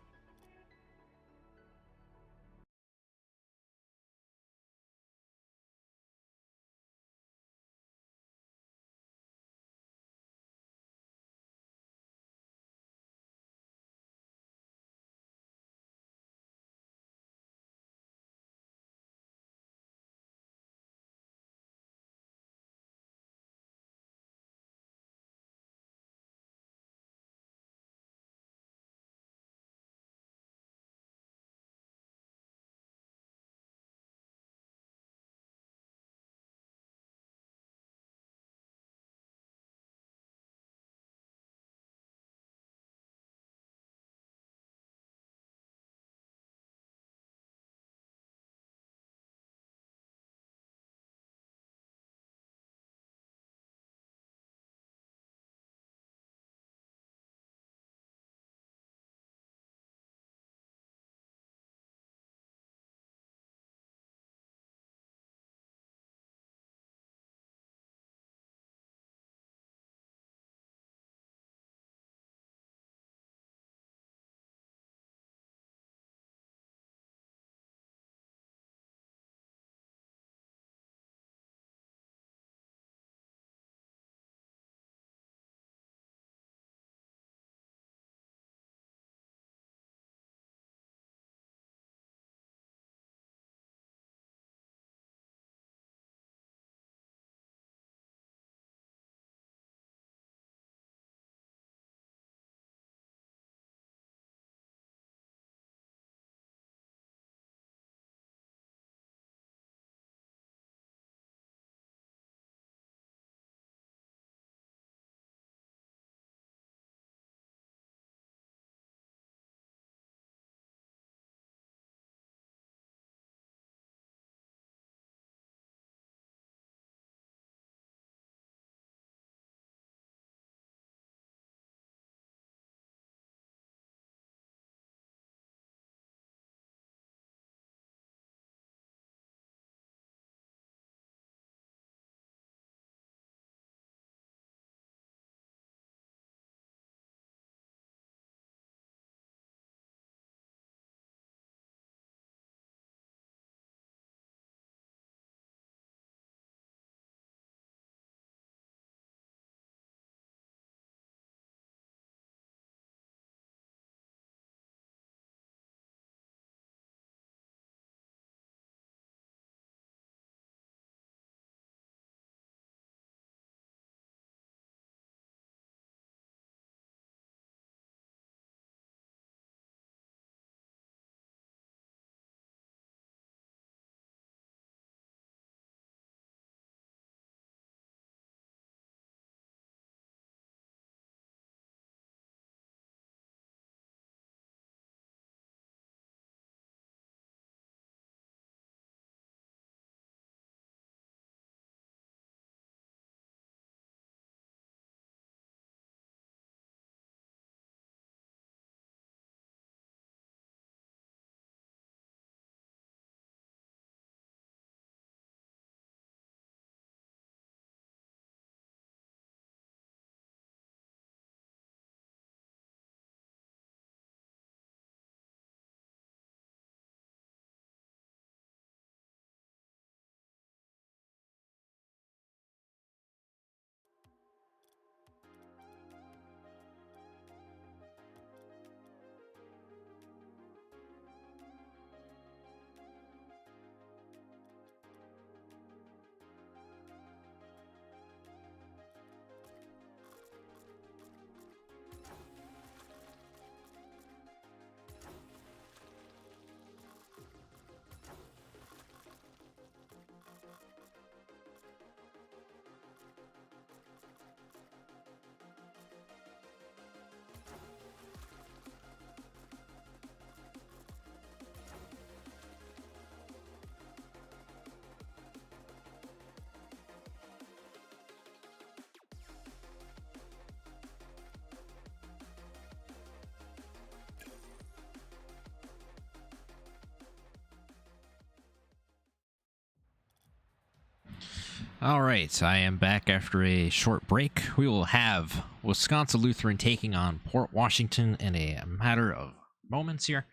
All right, I am back after a short break. We will have Wisconsin Lutheran taking on Port Washington in a matter of moments here.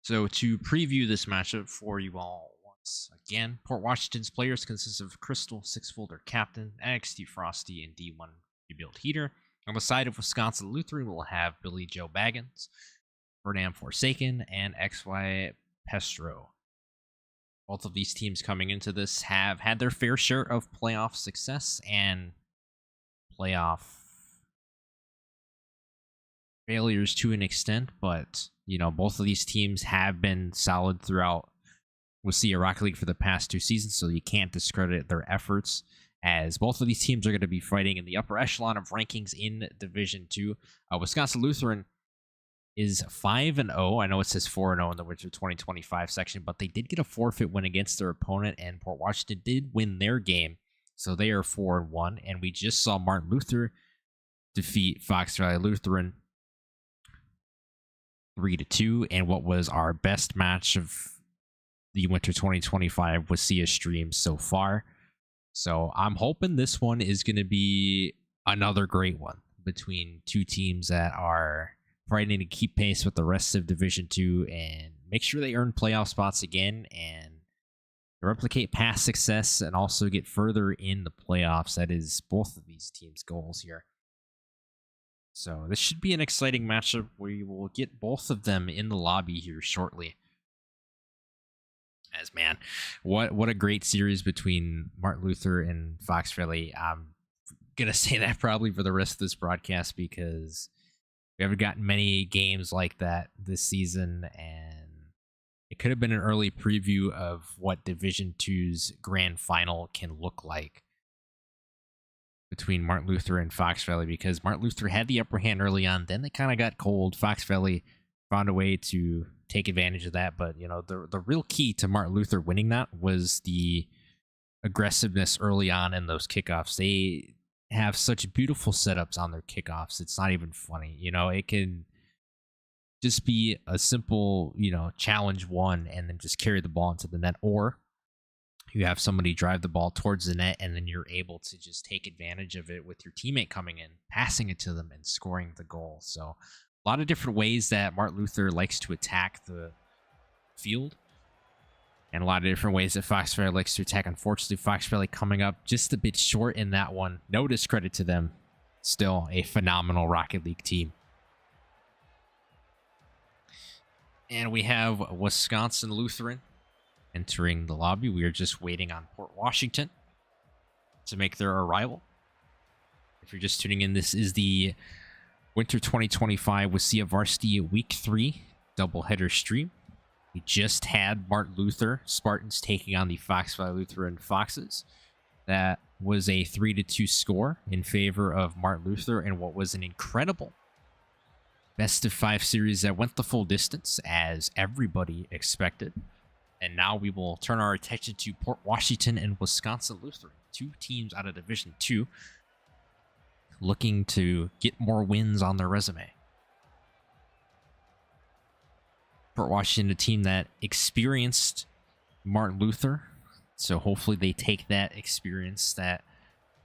So to preview this matchup for you all once again, Port Washington's players consist of Crystal, six-folder captain, NXT Frosty, and D1 rebuild heater. On the side of Wisconsin Lutheran, we'll have Billy Joe Baggins, Ferdinand Forsaken, and XY Pestro. Both of these teams coming into this have had their fair share of playoff success and playoff failures to an extent, but both of these teams have been solid throughout WIHSEA Rocket League for the past 2 seasons, so you can't discredit their efforts, as both of these teams are going to be fighting in the upper echelon of rankings in Division 2. Wisconsin Lutheran is 5-0. I know it says 4-0 in the Winter 2025 section, but they did get a forfeit win against their opponent, and Port Washington did win their game, so they are 4-1. And we just saw Martin Luther defeat Fox Valley Lutheran 3-2, and what was our best match of the Winter 2025 WIHSEA stream so far. So I'm hoping this one is going to be another great one between two teams that are fighting to keep pace with the rest of Division 2 and make sure they earn playoff spots again and replicate past success and also get further in the playoffs. That is both of these teams' goals here. So this should be an exciting matchup. We will get both of them in the lobby here shortly. As man, what a great series between Martin Luther and Fox Valley. I'm gonna say that probably for the rest of this broadcast because we haven't gotten many games like that this season, and it could have been an early preview of what Division 2's grand final can look like between Martin Luther and Fox Valley, because Martin Luther had the upper hand early on, then they kind of got cold. Fox Valley found a way to take advantage of that, but the real key to Martin Luther winning that was the aggressiveness early on in those kickoffs. They have such beautiful setups on their kickoffs. It's not even funny. It can just be a simple, challenge one and then just carry the ball into the net, or you have somebody drive the ball towards the net and then you're able to just take advantage of it with your teammate coming in, passing it to them and scoring the goal. So a lot of different ways that Martin Luther likes to attack the field, and a lot of different ways that Fox Valley likes to attack. Unfortunately, Fox Valley coming up just a bit short in that one. No discredit to them. Still a phenomenal Rocket League team. And we have Wisconsin Lutheran entering the lobby. We are just waiting on Port Washington to make their arrival. If you're just tuning in, this is the Winter 2025 WIHSEA Varsity Week 3 doubleheader stream. We just had Martin Luther Spartans taking on the Fox Valley Lutheran Foxes. That was a 3-2 score in favor of Martin Luther, and what was an incredible best of 5 series that went the full distance, as everybody expected. And now we will turn our attention to Port Washington and Wisconsin Lutheran, 2 teams out of Division 2, looking to get more wins on their resume. Port Washington, a team that experienced Martin Luther, so hopefully they take that experience that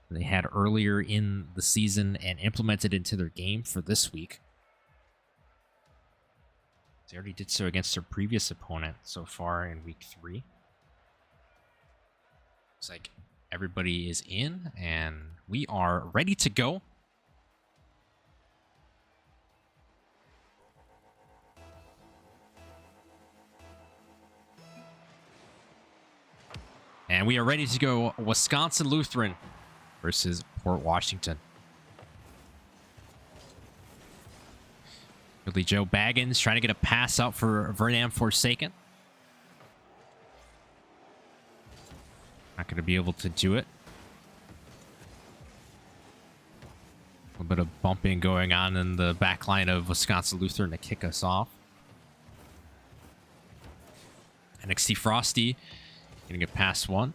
they had earlier in the season and implement it into their game for this week. They already did so against their previous opponent so far in Week 3. Looks like everybody is in, and we are ready to go. And we are ready to go. Wisconsin Lutheran versus Port Washington. Billy Joe Baggins trying to get a pass out for Ferdinand Forsaken. Not going to be able to do it. A little bit of bumping going on in the back line of Wisconsin Lutheran to kick us off. NXT Frosty gonna get past one.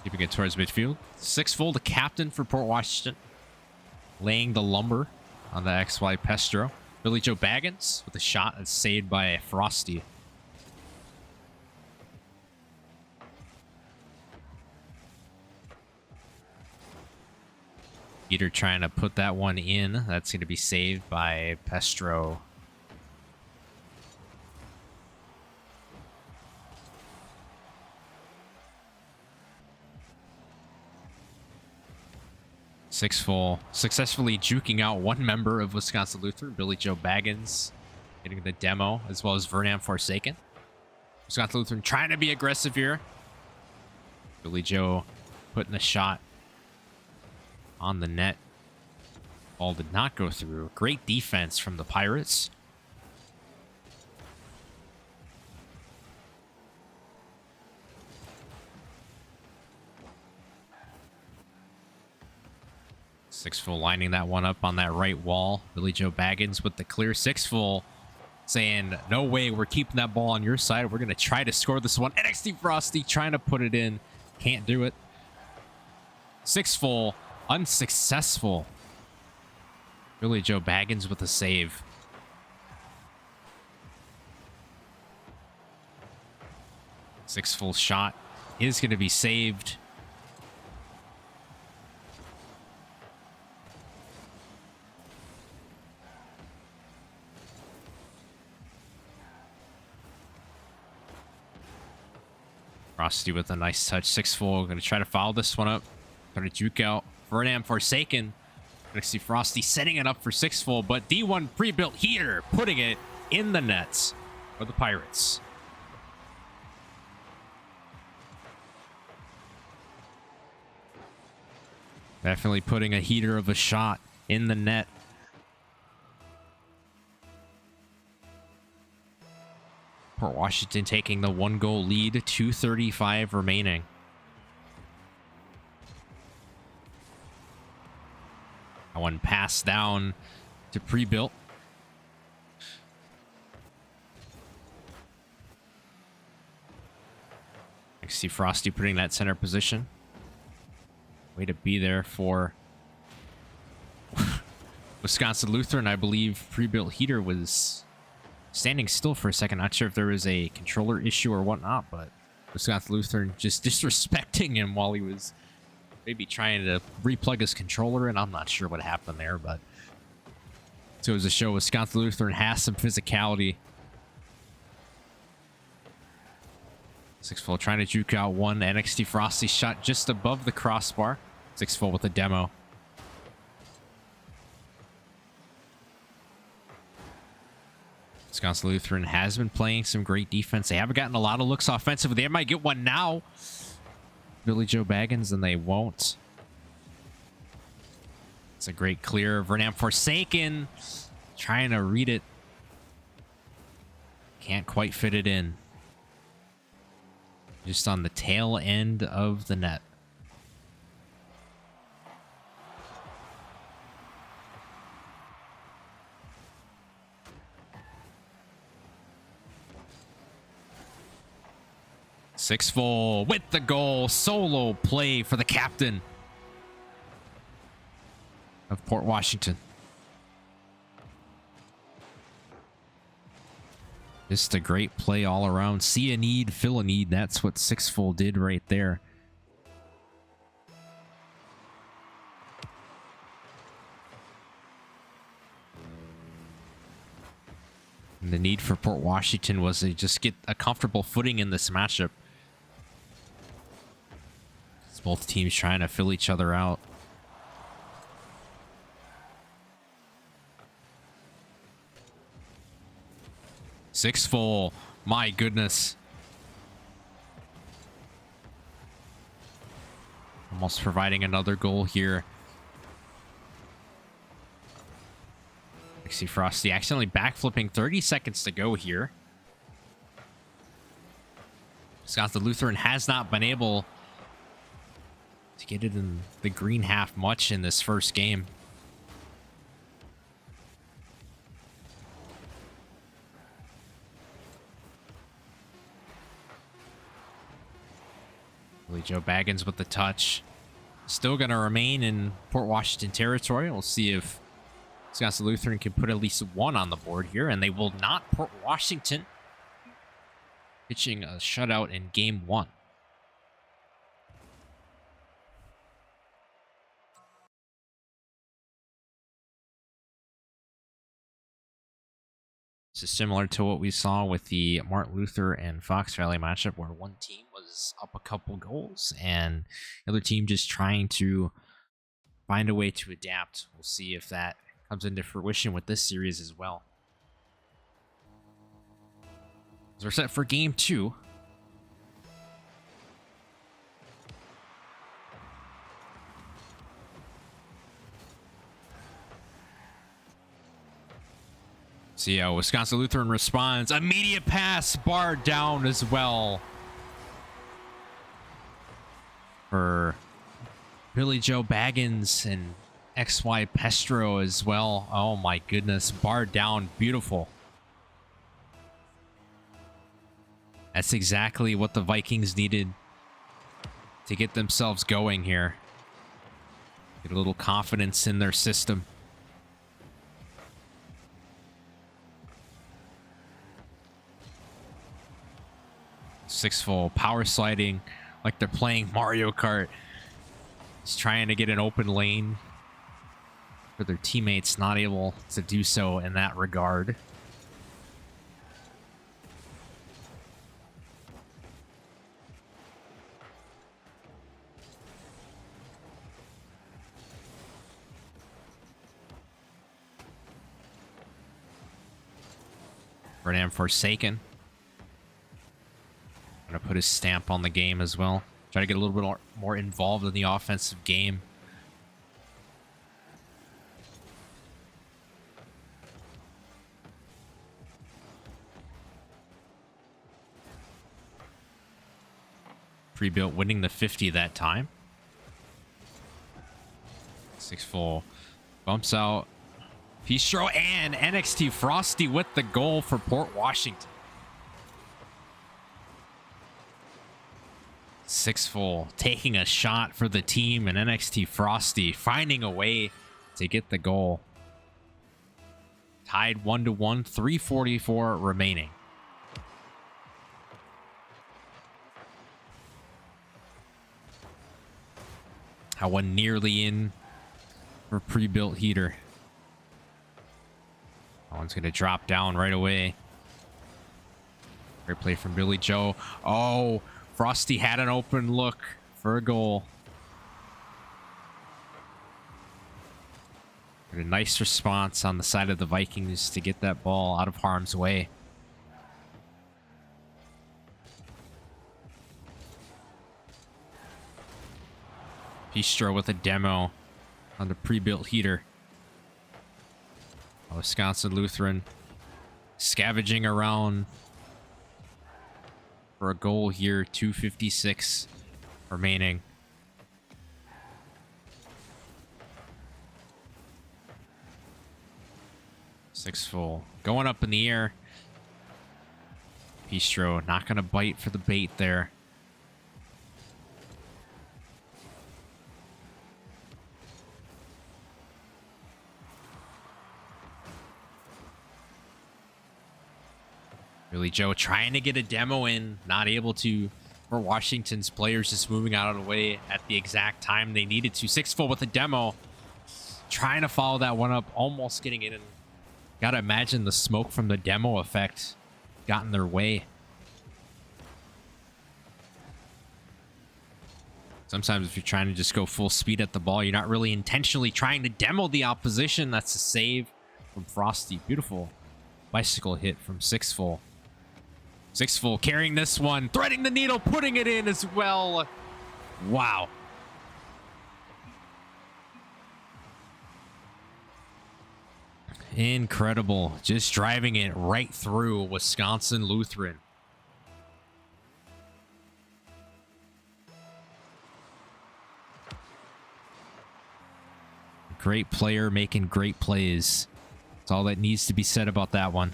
Keeping it towards midfield. Six-fold, the captain for Port Washington. Laying the lumber on the XY Pestro. Billy Joe Baggins with a shot that's saved by Frosty. Peter trying to put that one in. That's going to be saved by Pestro. Six full, successfully juking out one member of Wisconsin Lutheran, Billy Joe Baggins, getting the demo, as well as Vernon Forsaken. Wisconsin Lutheran trying to be aggressive here. Billy Joe putting a shot on the net. Ball did not go through. Great defense from the Pirates. Six full lining that one up on that right wall. Billy Joe Baggins with the clear. Six full saying, no way, we're keeping that ball on your side. We're going to try to score this one. NXT Frosty trying to put it in. Can't do it. Six full. Unsuccessful. Billy Joe Baggins with a save. Six full shot is going to be saved. Frosty with a nice touch. Six full. Going to try to foul this one up. Trying to juke out. Vernon Forsaken. Going to see Frosty setting it up for six full, but D1 pre-built heater putting it in the nets for the Pirates. Definitely putting a heater of a shot in the net. Port Washington taking the 1-goal lead, 2:35 remaining. That one passed down to pre-built. I see Frosty putting that center position. Way to be there for Wisconsin Lutheran. I believe pre-built heater was standing still for a second. Not sure if there was a controller issue or whatnot, but Wisconsin Lutheran just disrespecting him while he was maybe trying to replug his controller, and I'm not sure what happened there, but so it was a show. Wisconsin Lutheran has some physicality. Six full trying to juke out one. NXT Frosty shot just above the crossbar. Six full with a demo. Wisconsin Lutheran has been playing some great defense. They haven't gotten a lot of looks offensively. They might get one now. Billy Joe Baggins, and they won't. It's a great clear. Vernon Forsaken trying to read it. Can't quite fit it in. Just on the tail end of the net. Six full with the goal. Solo play for the captain of Port Washington. Just a great play all around. See a need, fill a need. That's what six full did right there. And the need for Port Washington was to just get a comfortable footing in this matchup. It's both teams trying to fill each other out. Six full. My goodness. Almost providing another goal here. I see Frosty accidentally backflipping. 30 seconds to go here. Wisconsin Lutheran has not been able to get it in the green half much in this first game. Billy Joe Baggins with the touch. Still going to remain in Port Washington territory. We'll see if Wisconsin Lutheran can put at least one on the board here, and they will not. Port Washington pitching a shutout in game one. This is similar to what we saw with the Martin Luther and Fox Valley matchup, where one team was up a couple goals and the other team just trying to find a way to adapt. We'll see if that comes into fruition with this series as well. So we're set for game 2. See how Wisconsin Lutheran responds. Immediate pass, barred down as well for Billy Joe Baggins and XY Pestro as well. Oh my goodness, barred down, beautiful. That's exactly what the Vikings needed to get themselves going here. Get a little confidence in their system. Six-full power sliding like they're playing Mario Kart. Just trying to get an open lane for their teammates, not able to do so in that regard. Bernam Forsaken. Gonna put his stamp on the game as well. Try to get a little bit more involved in the offensive game. Pre-built winning the 50 that time. 6-full bumps out. Pistro and NXT Frosty with the goal for Port Washington. 6-full taking a shot for the team, and NXT Frosty finding a way to get the goal. Tied 1-1, 3:44 remaining. That one nearly in for pre-built heater. That one's going to drop down right away. Great play from Billy Joe. Oh, Frosty had an open look for a goal. A nice response on the side of the Vikings to get that ball out of harm's way. Pistro with a demo on the pre-built heater. Wisconsin Lutheran scavenging around for a goal here. 2:56 remaining. Six-full going up in the air. Pistro not going to bite for the bait there. Billy Joe trying to get a demo in, not able to, for Washington's players just moving out of the way at the exact time they needed to. 6-full with a demo, trying to follow that one up, almost getting it in. Gotta imagine the smoke from the demo effect got in their way. Sometimes if you're trying to just go full speed at the ball, you're not really intentionally trying to demo the opposition. That's a save from Frosty. Beautiful bicycle hit from 6-full. 6-full carrying this one, threading the needle, putting it in as well. Wow. Incredible. Just driving it right through Wisconsin Lutheran. Great player making great plays. That's all that needs to be said about that one.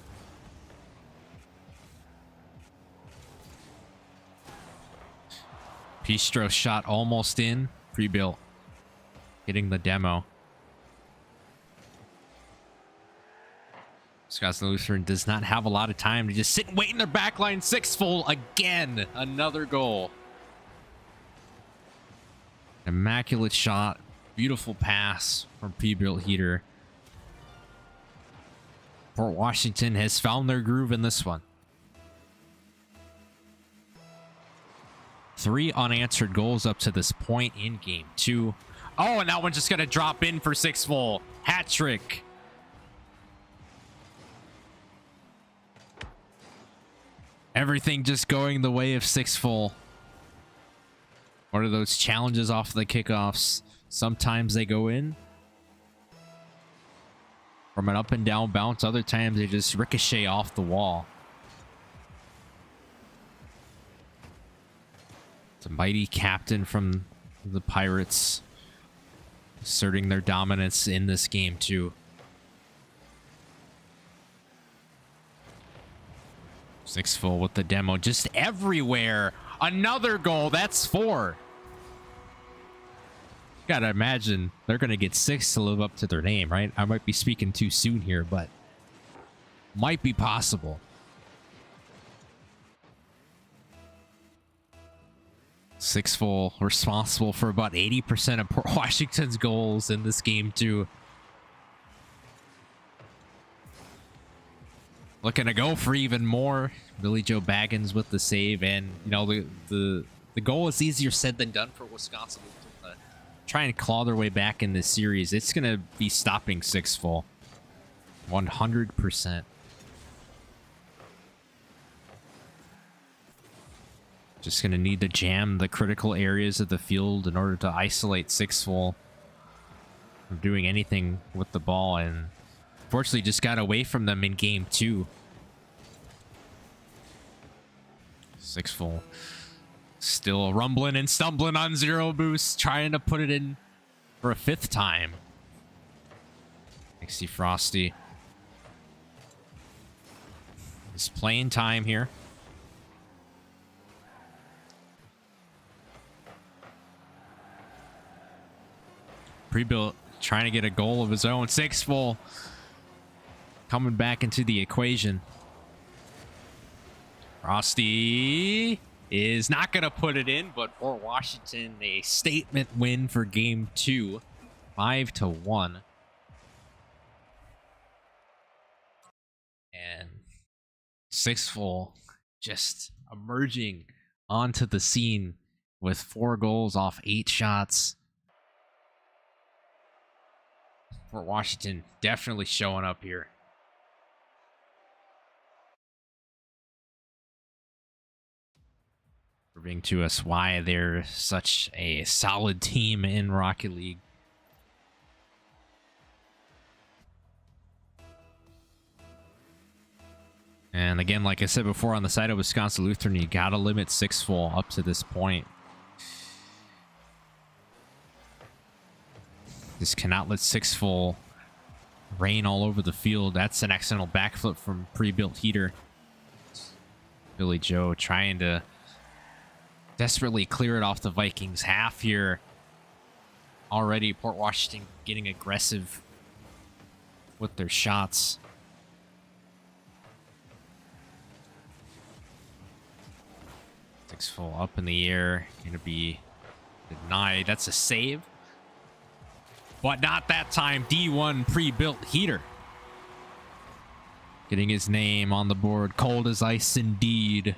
Pistro shot almost in. Pre-built. Hitting the demo. Wisconsin Lutheran does not have a lot of time to just sit and wait in their back line. 6-full again. Another goal. Immaculate shot. Beautiful pass from pre-built heater. Port Washington has found their groove in this one. 3 unanswered goals up to this point in game 2. Oh, and that one's just going to drop in for 6 full. Hat trick. Everything just going the way of 6 full. What are those challenges off the kickoffs? Sometimes they go in from an up and down bounce. Other times they just ricochet off the wall. It's a mighty captain from the Pirates asserting their dominance in this game too. 6 full with the demo just everywhere. Another goal. That's 4. Gotta imagine they're gonna get 6 to live up to their name, right? I might be speaking too soon here, but might be possible. 6 full, responsible for about 80% of Port Washington's goals in this game too. Looking to go for even more. Billy Joe Baggins with the save, and you know the goal is easier said than done for Wisconsin. Try and claw their way back in this series. It's gonna be stopping 6 full, 100%. Just gonna need to jam the critical areas of the field in order to isolate 6 full from doing anything with the ball, and unfortunately just got away from them in game 2. 6 full. Still rumbling and stumbling on 0 boost, trying to put it in for a 5th time. Nixie Frosty. It's playing time here. Pre-built, trying to get a goal of his own. 6 full. Coming back into the equation. Frosty is not going to put it in, but for Washington, a statement win for game 2. 5-1. And 6 full just emerging onto the scene with 4 goals off 8 shots. For Washington, definitely showing up here. Proving to us why they're such a solid team in Rocket League. And again, like I said before, on the side of Wisconsin Lutheran, you gotta limit 6 full up to this point. Just cannot let 6 full rain all over the field. That's an accidental backflip from pre-built heater. Billy Joe trying to desperately clear it off the Vikings half here. Already Port Washington getting aggressive with their shots. Six full up in the air. Going to be denied. That's a save. But not that time. D1 pre-built heater. Getting his name on the board. Cold as ice indeed.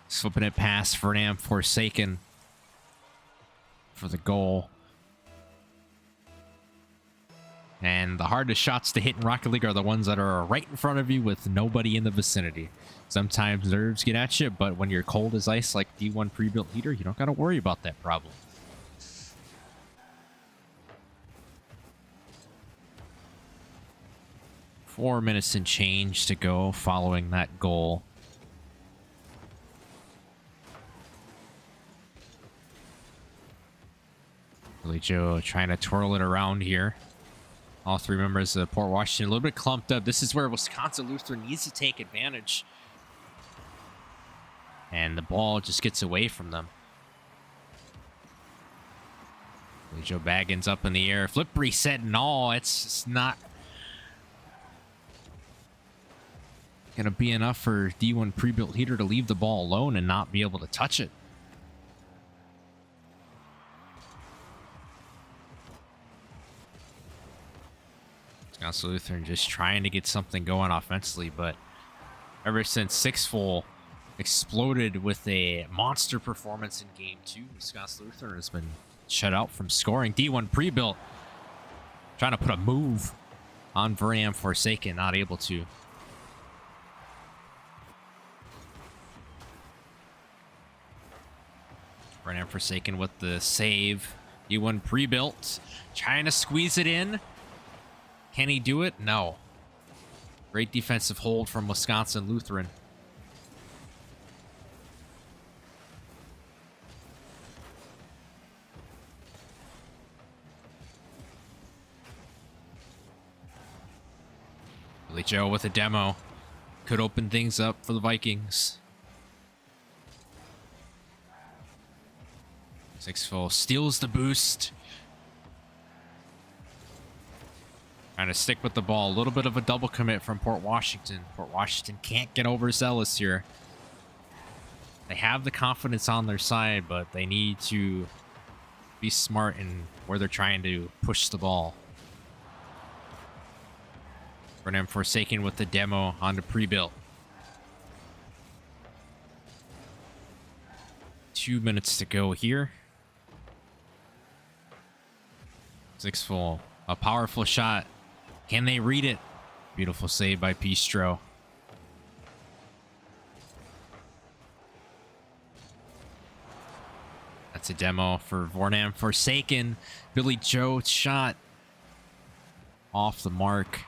Slipping it past Fernand Forsaken for the goal. And the hardest shots to hit in Rocket League are the ones that are right in front of you with nobody in the vicinity. Sometimes nerves get at you, but when you're cold as ice like D1 pre-built heater, you don't got to worry about that problem. Four minutes and change to go following that goal. Billy Joe trying to twirl it around here. All 3 members of Port Washington a little bit clumped up. This is where Wisconsin Lutheran needs to take advantage. And the ball just gets away from them. Billy Joe Baggins up in the air. Flip reset and all. It's just not going to be enough for D1 pre-built heater to leave the ball alone and not be able to touch it. Wisconsin Lutheran just trying to get something going offensively, but ever since Sixfold exploded with a monster performance in Game 2, Wisconsin Lutheran has been shut out from scoring. D1 pre-built, trying to put a move on Vernam Forsaken, not able to. Vernam Forsaken with the save. D1 pre-built, trying to squeeze it in. Can he do it? No. Great defensive hold from Wisconsin Lutheran. Billy Joe with a demo. Could open things up for the Vikings. Sixfold steals the boost. Trying to stick with the ball. A little bit of a double commit from Port Washington. Port Washington can't get overzealous here. They have the confidence on their side, but they need to be smart in where they're trying to push the ball. Vernam Forsaken with the demo on the pre-built. 2 minutes to go here. Sixfold, a powerful shot. Can they read it? Beautiful save by Pistro. That's a demo for Vernam Forsaken. Billy Joe shot off the mark.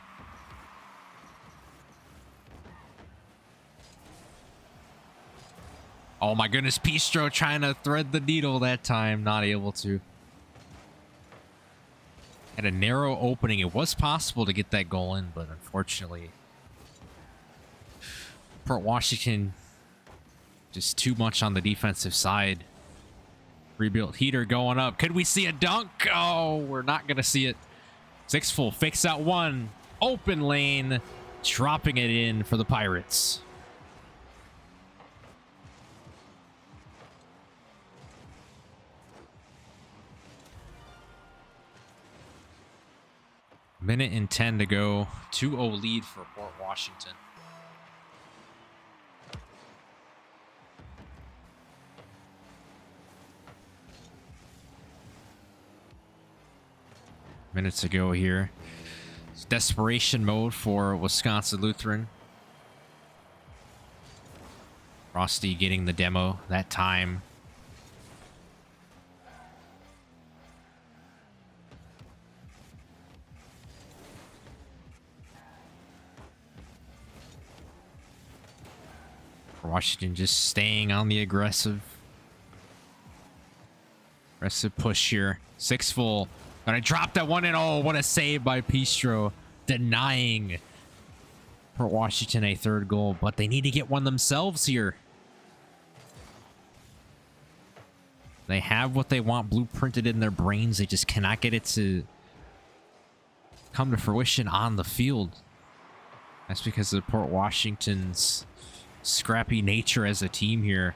Oh my goodness, Pistro trying to thread the needle that time, not able to. Had a narrow opening. It was possible to get that goal in, but unfortunately, Port Washington just too much on the defensive side. Rebuilt heater going up. Could we see a dunk? Oh, we're not going to see it. Sixfold fakes out one. Open lane. Dropping it in for the Pirates. Minute and 10 to go. 2-0 lead for Port Washington. Minutes to go here. It's desperation mode for Wisconsin Lutheran. Frosty getting the demo that time. Washington just staying on the aggressive push here. Sixfold gonna drop that one in. Oh, what a save by Pistro, denying Port Washington a third goal, but they need to get one themselves here. They have what they want blueprinted in their brains. They just cannot get it to come to fruition on the field. That's because of Port Washington's scrappy nature as a team here.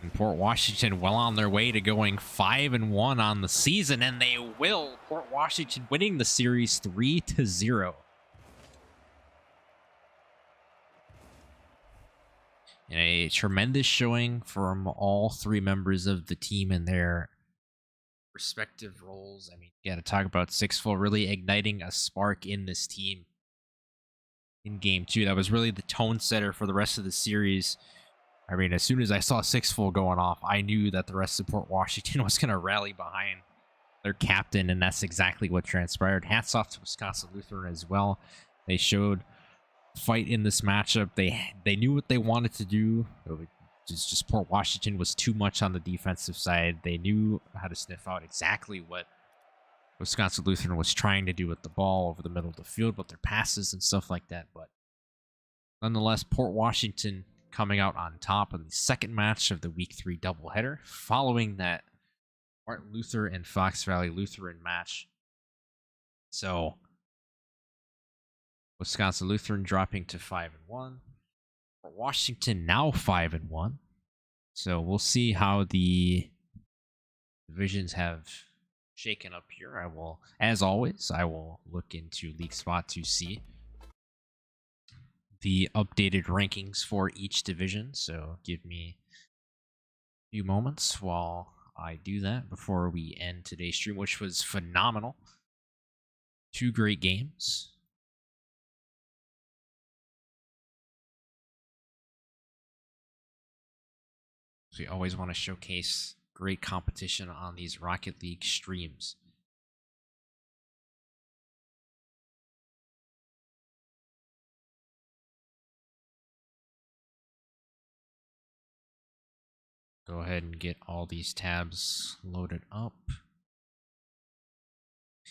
And Port Washington well on their way to going 5-1 on the season, and they will. Port Washington winning the series 3-0. And a tremendous showing from all three members of the team in their respective roles. I mean, you got to talk about Sixfold really igniting a spark in this team in Game 2. That was really the tone setter for the rest of the series. I mean, as soon as I saw Sixfold going off, I knew that the rest of Port Washington was going to rally behind their captain, and that's exactly what transpired. Hats off to Wisconsin Lutheran as well. They showed fight in this matchup. They knew what they wanted to do. Just Port Washington was too much on the defensive side. They knew how to sniff out exactly what Wisconsin Lutheran was trying to do with the ball over the middle of the field, with their passes and stuff like that. But nonetheless, Port Washington coming out on top in the second match of the Week 3 doubleheader, following that Martin Luther and Fox Valley Lutheran match. So Wisconsin Lutheran dropping to 5-1. Washington now 5-1. So we'll see how the divisions have shaken up here. I will, as always, I will look into Leaguespot to see the updated rankings for each division. So give me a few moments while I do that before we end today's stream, which was phenomenal. 2 great games. So we always want to showcase great competition on these Rocket League streams. Go ahead and get all these tabs loaded up.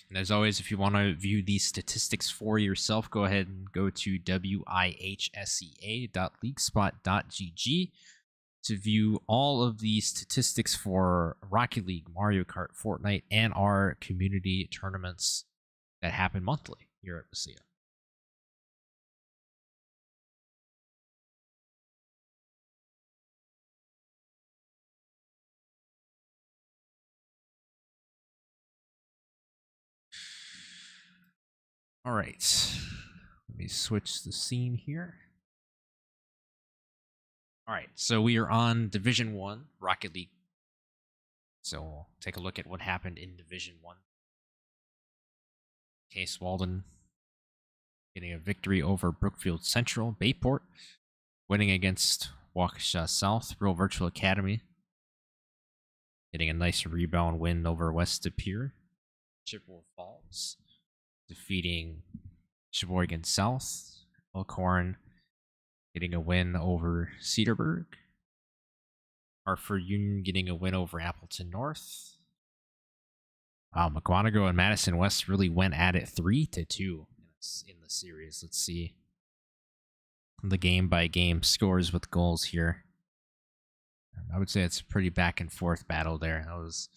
And as always, if you want to view these statistics for yourself, go ahead and go to WIHSEA.leaguespot.gg to view all of the statistics for Rocket League, Mario Kart, Fortnite, and our community tournaments that happen monthly here at WIHSEA. All right, let me switch the scene here. All right, so we are on Division 1, Rocket League. So we'll take a look at what happened in Division 1. Case Walden getting a victory over Brookfield Central, Bayport, winning against Waukesha South, Real Virtual Academy, getting a nice rebound win over West De Pere, Chippewa Falls, defeating Sheboygan South, Elkhorn getting a win over Cedarburg, Hartford Union getting a win over Appleton North. Wow, McGuanago and Madison West really went at it 3-2 in the series. Let's see the game-by-game scores with goals here. I would say it's a pretty back-and-forth battle there. That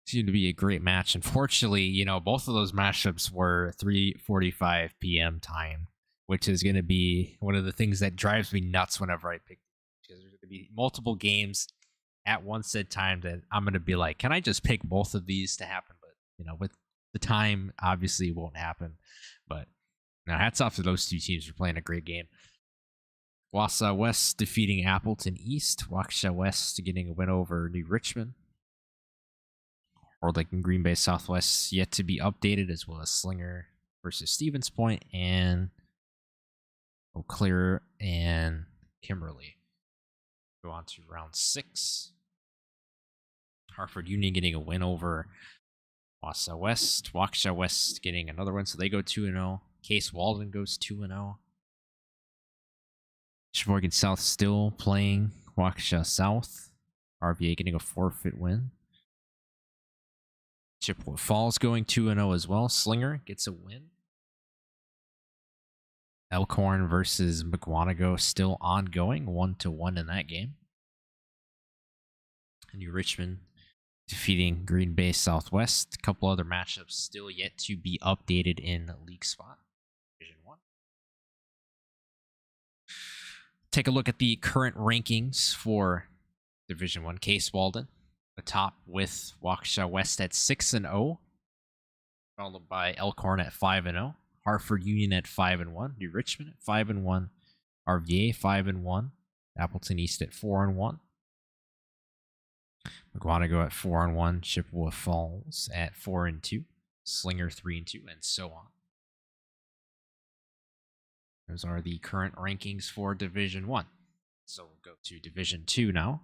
seemed to be a great match. Unfortunately, both of those matchups were 3:45 p.m. time, which is going to be one of the things that drives me nuts whenever I pick. Because there's going to be multiple games at one said time that I'm going to be like, can I just pick both of these to happen? But, with the time, obviously it won't happen. But now hats off to those two teams for playing a great game. Wausau West defeating Appleton East. Waukesha West getting a win over New Richmond. Or like in Green Bay Southwest yet to be updated, as well as Slinger versus Stevens Point and Eau Claire and Kimberly. Go on to round 6. Hartford Union getting a win over Wausau West. Waukesha West getting another win, so they go 2-0. Case Walden goes 2-0. Sheboygan South still playing Waukesha South. RVA getting a forfeit win. Chippewa Falls going 2-0 as well. Slinger gets a win. Elkhorn versus McGuanago still ongoing, 1-1 in that game. New Richmond defeating Green Bay Southwest. A couple other matchups still yet to be updated in Leaguespot Division 1. Take a look at the current rankings for Division 1. Case Walden atop with Waukesha West at 6-0, followed by Elkhorn at 5-0. Hartford Union at 5-1, New Richmond at 5-1, RVA 5-1, Appleton East at 4-1, McGuanago at 4-1, Chippewa Falls at 4-2, Slinger 3-2, and so on. Those are the current rankings for Division 1. So we'll go to Division 2 now.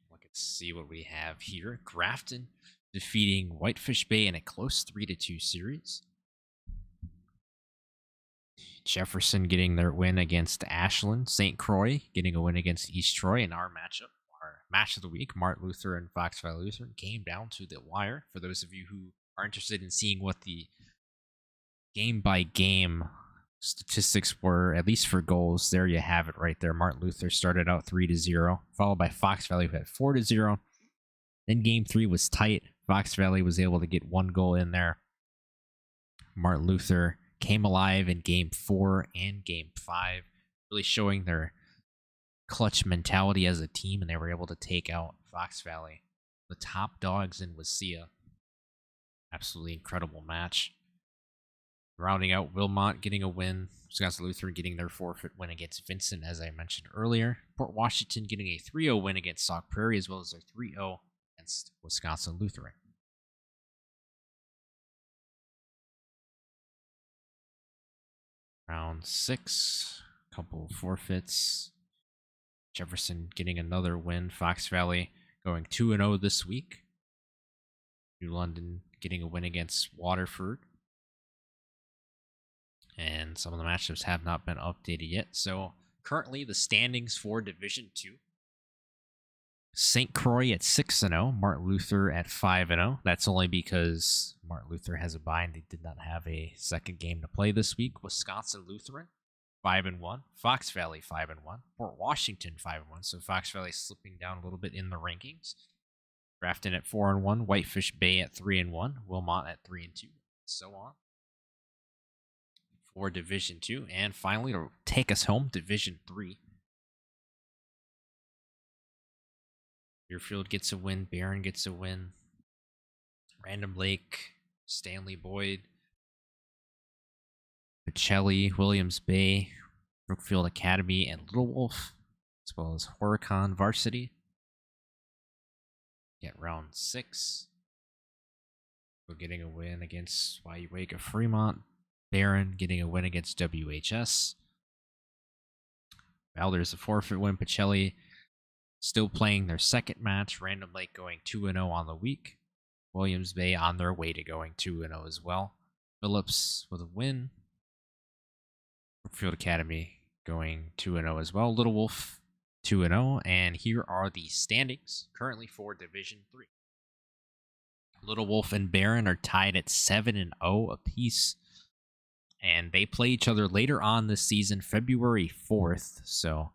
Let's see what we have here. Grafton defeating Whitefish Bay in a close 3-2 series. Jefferson getting their win against Ashland. St. Croix getting a win against East Troy. In our matchup, our match of the week, Martin Luther and Fox Valley Lutheran, came down to the wire. For those of you who are interested in seeing what the game-by-game statistics were, at least for goals, there you have it right there. Martin Luther started out 3-0, followed by Fox Valley, who had 4-0. Then game 3 was tight. Fox Valley was able to get one goal in there. Martin Luther came alive in game 4 and game 5, really showing their clutch mentality as a team, and they were able to take out Fox Valley, the top dogs in WIHSEA. Absolutely incredible match. Rounding out Wilmot getting a win. Wisconsin Lutheran getting their forfeit win against Vincent, as I mentioned earlier. Port Washington getting a 3-0 win against Sauk Prairie, as well as their 3-0 against Wisconsin Lutheran. Round 6, a couple of forfeits. Jefferson getting another win. Fox Valley going 2-0 this week. New London getting a win against Waterford. And some of the matchups have not been updated yet. So currently the standings for Division 2. St. Croix at 6-0. Martin Luther at 5-0. That's only because Martin Luther has a bye and they did not have a second game to play this week. Wisconsin Lutheran 5-1. Fox Valley 5-1. Port Washington 5-1. So Fox Valley slipping down a little bit in the rankings. Grafton at 4-1. Whitefish Bay at 3-1. Wilmot at 3-2. So on. For Division 2. And finally, to take us home, Division 3. Deerfield gets a win. Barron gets a win. Random Lake, Stanley Boyd, Pacelli, Williams Bay, Brookfield Academy, and Little Wolf, as well as Horicon Varsity. Get round 6. We're getting a win against WIHSEA Fremont. Barron getting a win against WHS. There's a forfeit win. Pacelli still playing their second match. Random Lake going 2-0 on the week. Williams Bay on their way to going 2-0 as well. Phillips with a win. Brookfield Academy going 2-0 as well. Little Wolf 2-0. And here are the standings currently for Division 3. Little Wolf and Barron are tied at 7-0 apiece. And they play each other later on this season, February 4th. So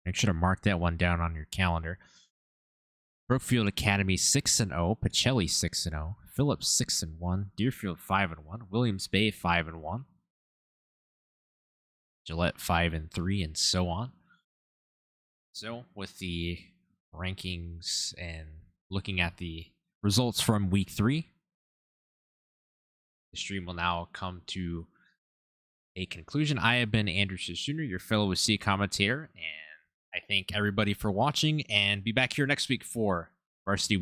make sure to mark that one down on your calendar. Brookfield Academy 6-0, Pacelli 6-0, Phillips 6-1, Deerfield 5-1, Williams Bay 5-1, Gillette 5-3, and so on. So with the rankings and looking at the results from week 3, the stream will now come to a conclusion. I have been Andrew Jr., your fellow WIHSEA commentator, and I thank everybody for watching, and be back here next week for Varsity